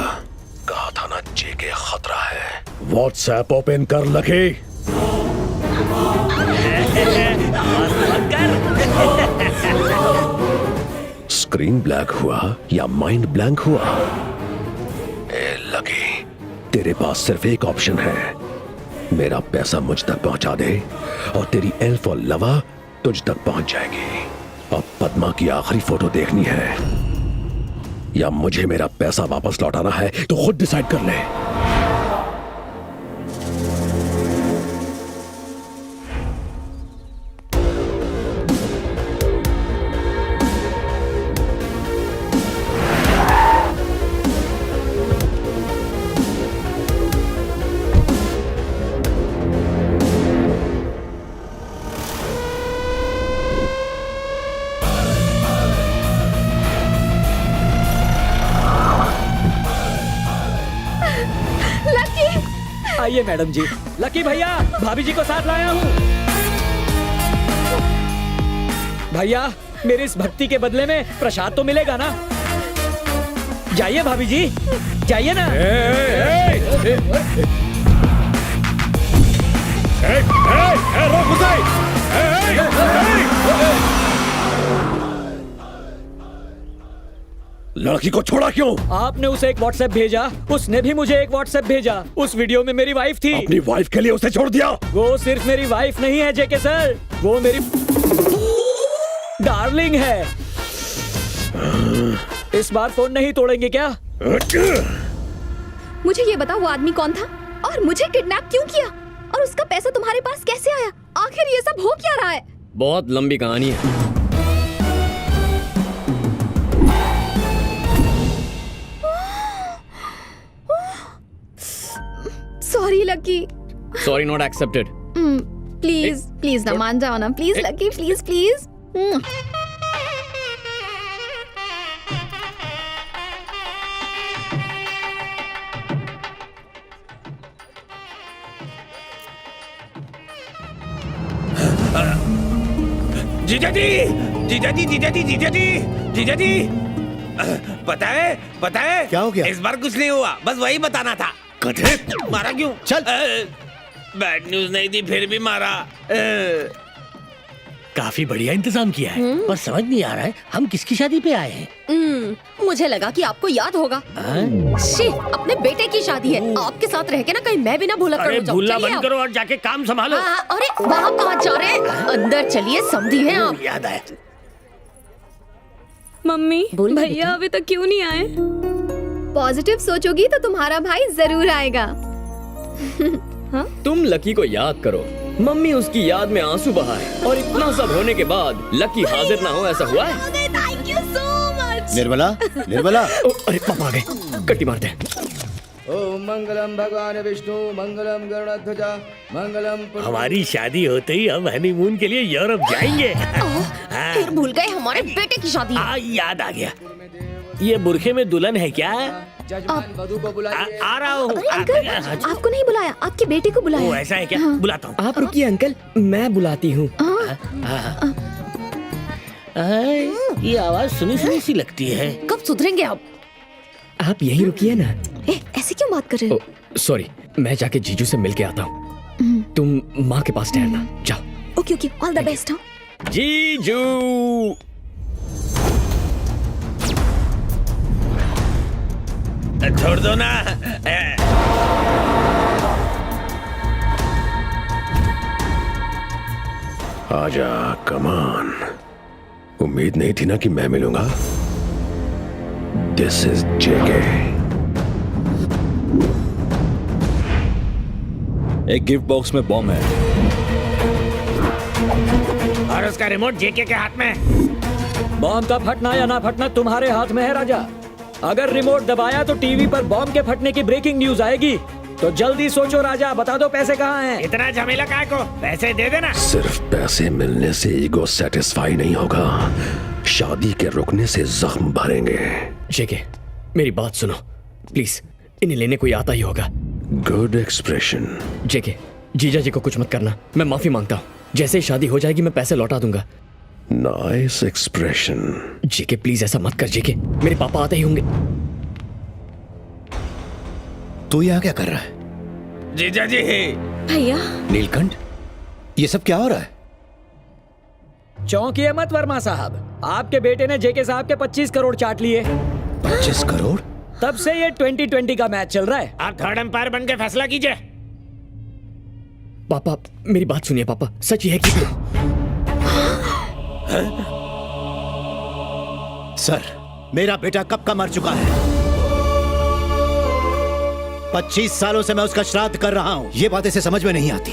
कहा था ना जेके खतरा है। व्हाट्सएप ओपन कर लगे। स्क्रीन ब्लैक हुआ या माइंड ब्लैंक हुआ? लगे, तेरे पास सिर्फ एक ऑप्शन है। मेरा पैसा मुझ तक पहुंचा दे और तेरी एल्फ और लवा तुझ तक पहुंच जाएगी। अब पद्मा की आखिरी फोटो देखनी है या मुझे मेरा पैसा वापस लौटाना है, तो खुद डिसाइड कर ले। आइए मैडम जी। लकी भैया, भाभी जी को साथ लाया हूँ। भैया मेरी इस भक्ति के बदले में प्रसाद तो मिलेगा ना? जाइए भाभी जी, जाइए ना। लड़की को छोड़ा क्यों? आपने उसे एक व्हाट्सएप भेजा, उसने भी मुझे एक व्हाट्सएप भेजा। उस वीडियो में मेरी वाइफ थी। अपनी वाइफ के लिए उसे छोड़ दिया? वो सिर्फ मेरी वाइफ नहीं है जेके सर, वो मेरी डार्लिंग है। इस बार फोन नहीं तोड़ेंगे क्या? मुझे ये बताओ वो आदमी कौन था और मुझे किडनैप क्यों किया और उसका पैसा तुम्हारे पास कैसे आया? आखिर ये सब हो क्या रहा है? बहुत लंबी कहानी है। Sorry lucky. Sorry not accepted. Please please ना मान जाओ ना, प्लीज लकी, प्लीज प्लीज। जीजा जी, जीजा जी, जीजा जी, जीजा जी, जीजा जी, पता है क्या हो गया? इस बार कुछ नहीं हुआ, बस वही बताना था। मारा क्यों? चल। बैड न्यूज नहीं थी फिर भी मारा। काफी बढ़िया इंतजाम किया है, पर समझ नहीं आ रहा है हम किसकी शादी पे आए हैं। मुझे लगा कि आपको याद होगा। शी, अपने बेटे की शादी है, आपके साथ रह के ना कहीं मैं भी ना भूला अरे करूं। भूलना बंद करो और जाके काम संभालो। अरे वहाँ कहाँ जा रहे हैं? अंदर चलिए, समझी हैं आप। याद आया। मम्मी भैया अभी तक क्यों नहीं आए? पॉजिटिव सोचोगी तो तुम्हारा भाई जरूर आएगा। तुम लकी को याद करो, मम्मी उसकी याद में आंसू बहाए और इतना सब होने के बाद लकी हाजिर ना हो, ऐसा हुआ है? Thank you so much. Nirmala, Nirmala. अरे पापा आ गए, कट्टी मारते हैं। ओम मंगलम भगवान विष्णु मंगलम गरुड़ध्वजा मंगलम। हमारी शादी होते ही हम हनीमून के लिए यूरोप जाएंगे। फिर भूल गए हमारे बेटे की शादी। याद आ गया। ये बुरखे में दुल्हन है क्या? वधु को बुलाइए। आ रहा हूँ। अरे अंकल, आपको नहीं बुलाया, आपके बेटे को बुलाया। ओ ऐसा है क्या? बुलाता हूँ। आप रुकिए अंकल, मैं बुलाती हूँ। ये आवाज सुनी सुनी सी लगती है। कब सुधरेंगे आप? आप यहीं रुकिए ना। ऐसे क्यों बात कर रहे हो? सॉरी, मैं जाके जीजू से मिलके आता हूँ। तुम माँ के पास ठहरना, जाओ। Okay okay, all the best. जीजू छोड़ दो ना। आजा, कमान। उम्मीद नहीं थी ना कि मैं मिलूंगा। दिस इज जेके। एक गिफ्ट बॉक्स में बॉम्ब है और उसका रिमोट जेके के हाथ में। बॉम्ब का फटना या ना फटना तुम्हारे हाथ में है राजा। अगर रिमोट दबाया तो टीवी पर बॉम्ब के फटने की ब्रेकिंग न्यूज आएगी। तो जल्दी सोचो राजा, बता दो पैसे कहाँ हैं? इतना झमेला काय को? पैसे दे देना। सिर्फ पैसे मिलने से ईगो सेटिस्फाई नहीं होगा, शादी के रुकने से जख्म भरेंगे। जेके मेरी बात सुनो प्लीज, इन्हें लेने कोई आता ही होगा। Good expression. जेके जीजा जी को कुछ मत करना, मैं माफी मांगता हूँ। जैसे ही शादी हो जाएगी मैं पैसे लौटा दूंगा। Nice expression. जेके प्लीज ऐसा मत कर जेके, मेरे पापा आते ही होंगे। तू यहाँ क्या कर रहा है? जीजा जी। भैया नीलकंठ, ये सब क्या हो रहा है? चौंकिए मत वर्मा साहब, आपके बेटे ने जेके साहब के 25 करोड़ चाट लिए। 25 करोड़? तब से ये 2020 का मैच चल रहा है। आप थर्ड एम्पायर बन के फैसला कीजिए। पापा मेरी बात सुनिए, पापा सच है कि सर, मेरा बेटा कब का मर चुका है। 25 सालों से मैं उसका श्राद्ध कर रहा हूं। ये बात इसे समझ में नहीं आती।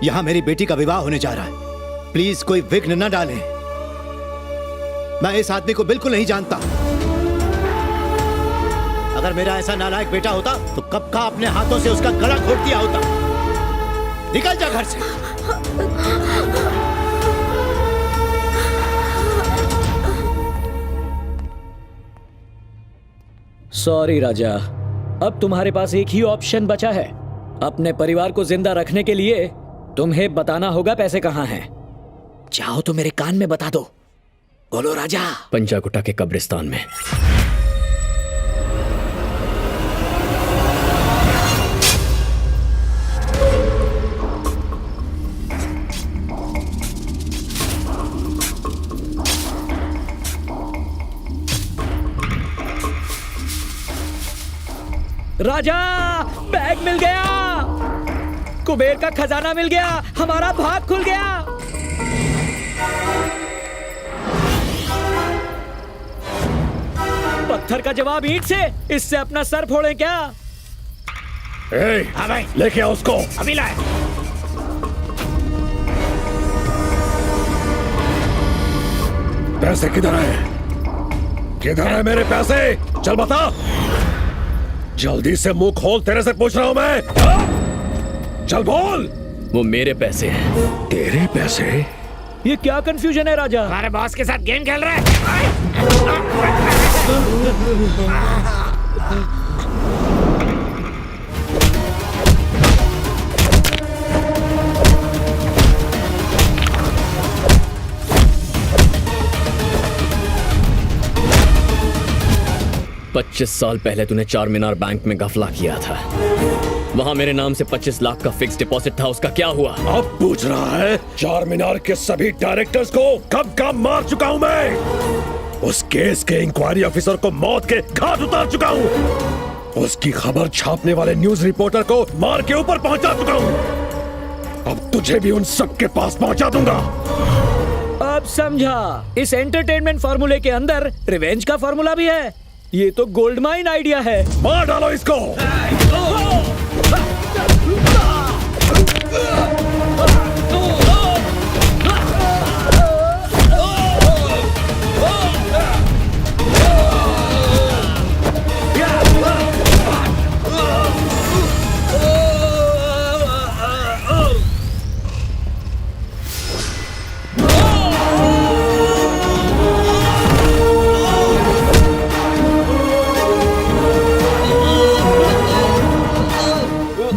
यहां मेरी बेटी का विवाह होने जा रहा है, प्लीज कोई विघ्न न डालें। मैं इस आदमी को बिल्कुल नहीं जानता। अगर मेरा ऐसा नालायक बेटा होता तो कब का अपने हाथों से उसका गला घोट दिया होता। निकल जा घर से। सॉरी राजा, अब तुम्हारे पास एक ही ऑप्शन बचा है। अपने परिवार को जिंदा रखने के लिए तुम्हें बताना होगा पैसे कहाँ हैं। चाहो तो मेरे कान में बता दो। बोलो राजा। पंजागुट्टा के कब्रिस्तान में। राजा, बैग मिल गया, कुबेर का खजाना मिल गया, हमारा भाग खुल गया। पत्थर का जवाब ईंट से, इससे अपना सर फोड़े क्या? हाँ भाई, लेके आओ उसको। अभी लाए। पैसे किधर है? किधर है मेरे पैसे? चल बता, जल्दी से मुंह खोल, तेरे से पूछ रहा हूं मैं। चल बोल। वो मेरे पैसे हैं। तेरे पैसे? ये क्या कंफ्यूजन है राजा? हमारे बॉस के साथ गेम खेल रहा है। 25 साल पहले तूने चार मीनार बैंक में गफला किया था। वहां मेरे नाम से 25 लाख का फिक्स डिपॉजिट था, उसका क्या हुआ? अब पूछ रहा है? चार मीनार के सभी डायरेक्टर्स को कब कब मार चुका हूं मैं। उस केस के इंक्वायरी ऑफिसर को मौत के घाट उतार चुका हूं। उसकी खबर छापने वाले न्यूज रिपोर्टर को मार के ऊपर पहुंचा चुका हूं। अब तुझे भी उन सब के पास पहुंचा दूंगा। अब समझा, इस एंटरटेनमेंट फार्मूले के अंदर रिवेंज का फार्मूला भी है। ये तो गोल्ड माइन आइडिया है। मार डालो इसको।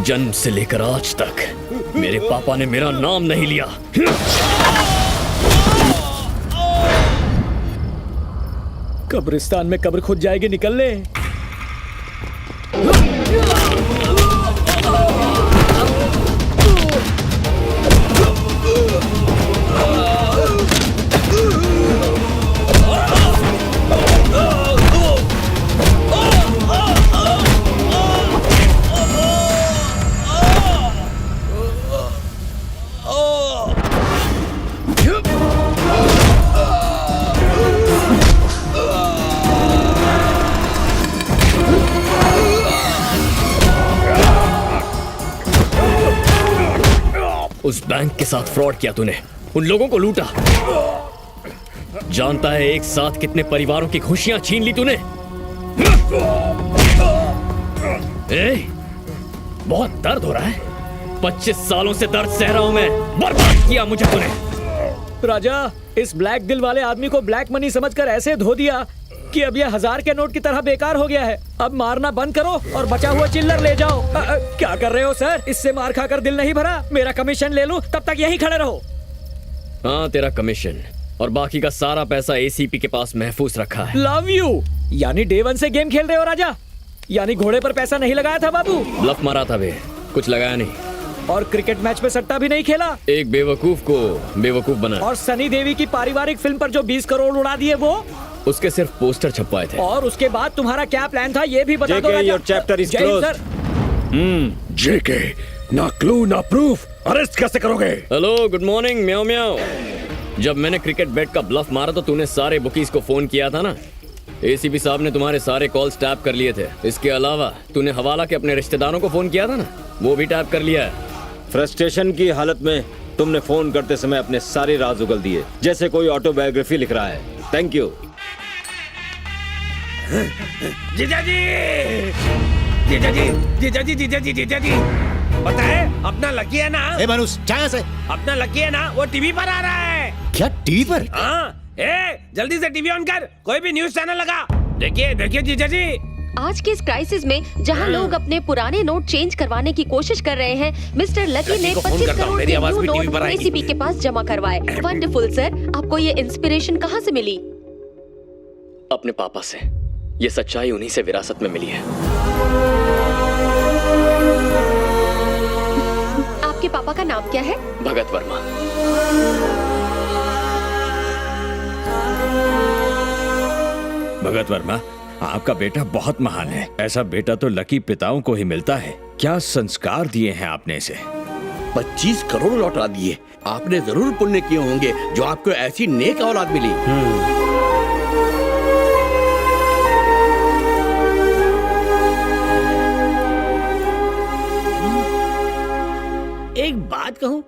जन्म से लेकर आज तक मेरे पापा ने मेरा नाम नहीं लिया। कब्रिस्तान में कब्र खुद जाएगी, निकल ले। उस बैंक के साथ फ्रॉड किया तूने, उन लोगों को लूटा। जानता है एक साथ कितने परिवारों की खुशियां छीन ली तूने। बहुत दर्द हो रहा है। 25 सालों से दर्द सह रहा हूं मैं। बर्बाद किया मुझे तूने। राजा, इस ब्लैक दिल वाले आदमी को ब्लैक मनी समझकर ऐसे धो दिया कि अब यह 1000 के नोट की तरह बेकार हो गया है। अब मारना बंद करो और बचा हुआ चिल्लर ले जाओ। क्या कर रहे हो सर? इससे मार खाकर दिल नहीं भरा। मेरा कमीशन ले लूं, तब तक यहीं खड़े रहो। हाँ, तेरा कमीशन और बाकी का सारा पैसा एसीपी के पास महफूज रखा है। Love you. यानी डे 1 से गेम खेल रहे हो राजा? यानी घोड़े पर पैसा नहीं लगाया था बाबू? ब्लफ मारा था बे, कुछ लगाया नहीं। और क्रिकेट मैच में सट्टा भी नहीं खेला? एक बेवकूफ को बेवकूफ बना। और सनी देवी की पारिवारिक फिल्म पर जो 20 करोड़ उड़ा दिए वो? उसके सिर्फ पोस्टर छपवाए थे। और उसके बाद तुम्हारा क्या प्लान था ये भी बता दो Raja. Your chapter is closed. JK, ना क्लू ना प्रूफ, अरेस्ट कैसे करोगे? Hello, good morning meow meow. जब मैंने क्रिकेट बैट का ब्लफ मारा तो तूने सारे बुकीज को फोन किया था ना। एसीपी साहब ने तुम्हारे सारे कॉल्स टैप कर लिए थे। इसके अलावा तूने हवाला के अपने रिश्तेदारों को फोन किया था ना, वो भी टैप कर लिया है। फ्रस्ट्रेशन की हालत में तुमने फोन करते समय अपने सारे राज उगल दिए, जैसे कोई ऑटोबायोग्राफी लिख रहा है। Thank you. जीजा जी, जीजा जी, जीजा जी, जीजा जी, जीजा जी, पता है अपना लकी है ना? ए मनुष, चाय से। अपना लकी है ना, वो टीवी पर आ रहा है। क्या टीवी पर? हाँ, जल्दी से टीवी ऑन कर, कोई भी न्यूज चैनल लगा। देखिए देखिए जीजा जी, आज के इस क्राइसिस में जहां लोग अपने पुराने नोट चेंज करवाने की कोशिश कर रहे हैं, मिस्टर लकी ने 25 करोड़ के न्यू नोट एसीबी के पास जमा करवाए। वंडरफुल सर, आपको ये इंस्पिरेशन कहां से मिली? अपने पापा से। ये सच्चाई उन्हीं से विरासत में मिली है। आपके पापा का नाम क्या है? भगत वर्मा। भगत वर्मा, आपका बेटा बहुत महान है। ऐसा बेटा तो लकी पिताओं को ही मिलता है। क्या संस्कार दिए हैं आपने इसे? 25 करोड़ लौटा दिए। आपने जरूर पुण्य किए होंगे जो आपको ऐसी नेक औलाद मिली। एक बात कहूं,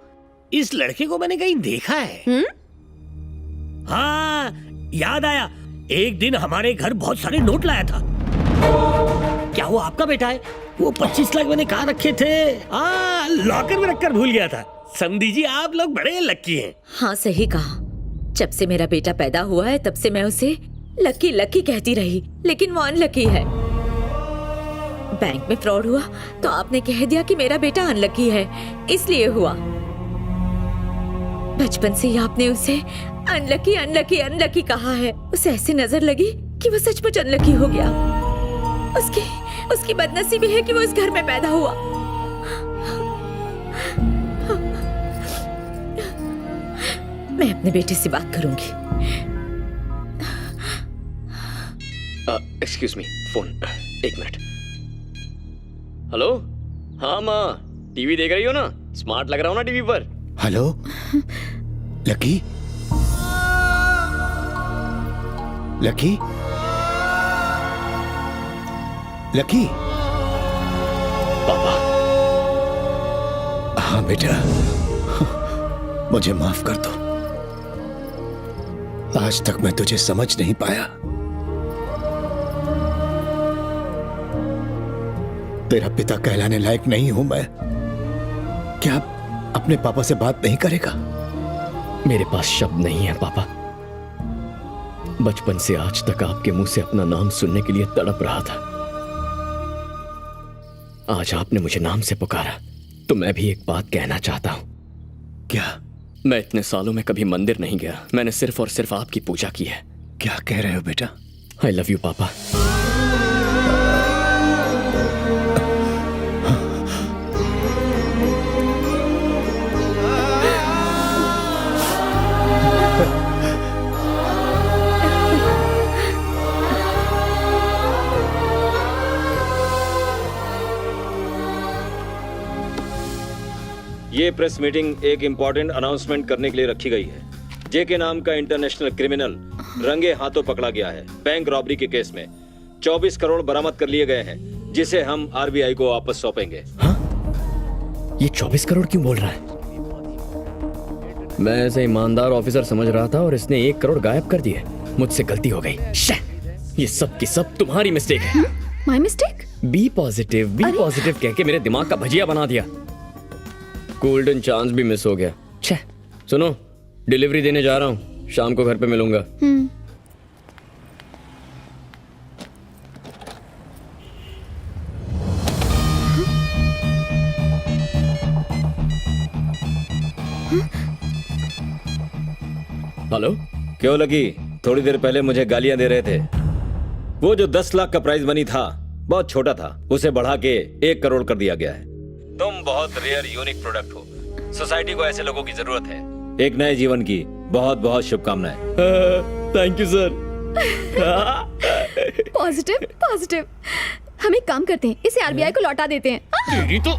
इस लड़के को मैंने कहीं देखा है। हाँ, याद आया, एक दिन हमारे घर बहुत सारे नोट लाया था। क्या वो आपका बेटा है? वो 25 लाख मैंने कहाँ रखे थे? हाँ, लॉकर में रखकर भूल गया था। समझी जी, आप लोग बड़े लकी हैं। हाँ, सही कहा। जब से मेरा बेटा पैदा हुआ है तब से मैं उसे लकी लकी कहती रही, लेकिन वो अनलकी है। बैंक में फ्रॉड हुआ तो आपने कह दिया कि मेरा बेटा अनलकी है, इसलिए हुआ। बचपन से ही आपने उसे अनलकी अनलकी अनलकी कहा है। उसे ऐसी नजर लगी कि वो सचमुच अनलकी हो गया। उसकी बदनसीबी है कि वो इस घर में पैदा हुआ। मैं अपने बेटे से बात करूंगी। Excuse me, phone. एक मिनट। हेलो। हाँ माँ, टीवी देख रही हो ना? स्मार्ट लग रहा हो ना टीवी पर? Hello lucky. Lucky, lucky. पापा। हाँ बेटा, मुझे माफ कर दो। आज तक मैं तुझे समझ नहीं पाया। तेरा पिता कहलाने लायक नहीं हूं मैं। क्या अपने पापा से बात नहीं करेगा? मेरे पास शब्द नहीं है पापा। बचपन से आज तक आपके मुंह से अपना नाम सुनने के लिए तड़प रहा था। आज आपने मुझे नाम से पुकारा तो मैं भी एक बात कहना चाहता हूं। क्या? मैं इतने सालों में कभी मंदिर नहीं गया। मैंने सिर्फ और सिर्फ आपकी पूजा की है। क्या कह रहे हो बेटा? आई लव यू पापा। ये प्रेस मीटिंग एक इम्पोर्टेंट अनाउंसमेंट करने के लिए रखी गई है। जेके नाम का इंटरनेशनल क्रिमिनल रंगे हाथों पकड़ा गया है। बैंक रॉबरी के केस में 24 करोड़ बरामद कर लिए गए हैं, जिसे हम आरबीआई को वापस सौंपेंगे। हाँ? ये 24 करोड़ क्यों बोल रहा है? मैं ऐसे ईमानदार ऑफिसर समझ रहा था और इसने 1 करोड़ गायब कर दिए। मुझसे गलती हो गई। ये सब की सब तुम्हारी मिस्टेक है। My mistake? बी पॉजिटिव कह के मेरे दिमाग का भजिया बना दिया। गोल्डन चांस भी मिस हो गया। छे, सुनो, डिलीवरी देने जा रहा हूँ, शाम को घर पे मिलूंगा। हेलो। क्यों लगी? थोड़ी देर पहले मुझे गालियां दे रहे थे। वो जो 10 लाख का प्राइज मनी था बहुत छोटा था, उसे बढ़ा के 1 करोड़ कर दिया गया है। तुम बहुत रेयर यूनिक प्रोडक्ट हो। सोसाइटी को ऐसे लोगों की जरूरत है। एक नए जीवन की बहुत बहुत शुभकामनाएं। Thank you sir. पॉजिटिव। हम एक काम करते हैं, इसे आरबीआई को लौटा देते हैं। तो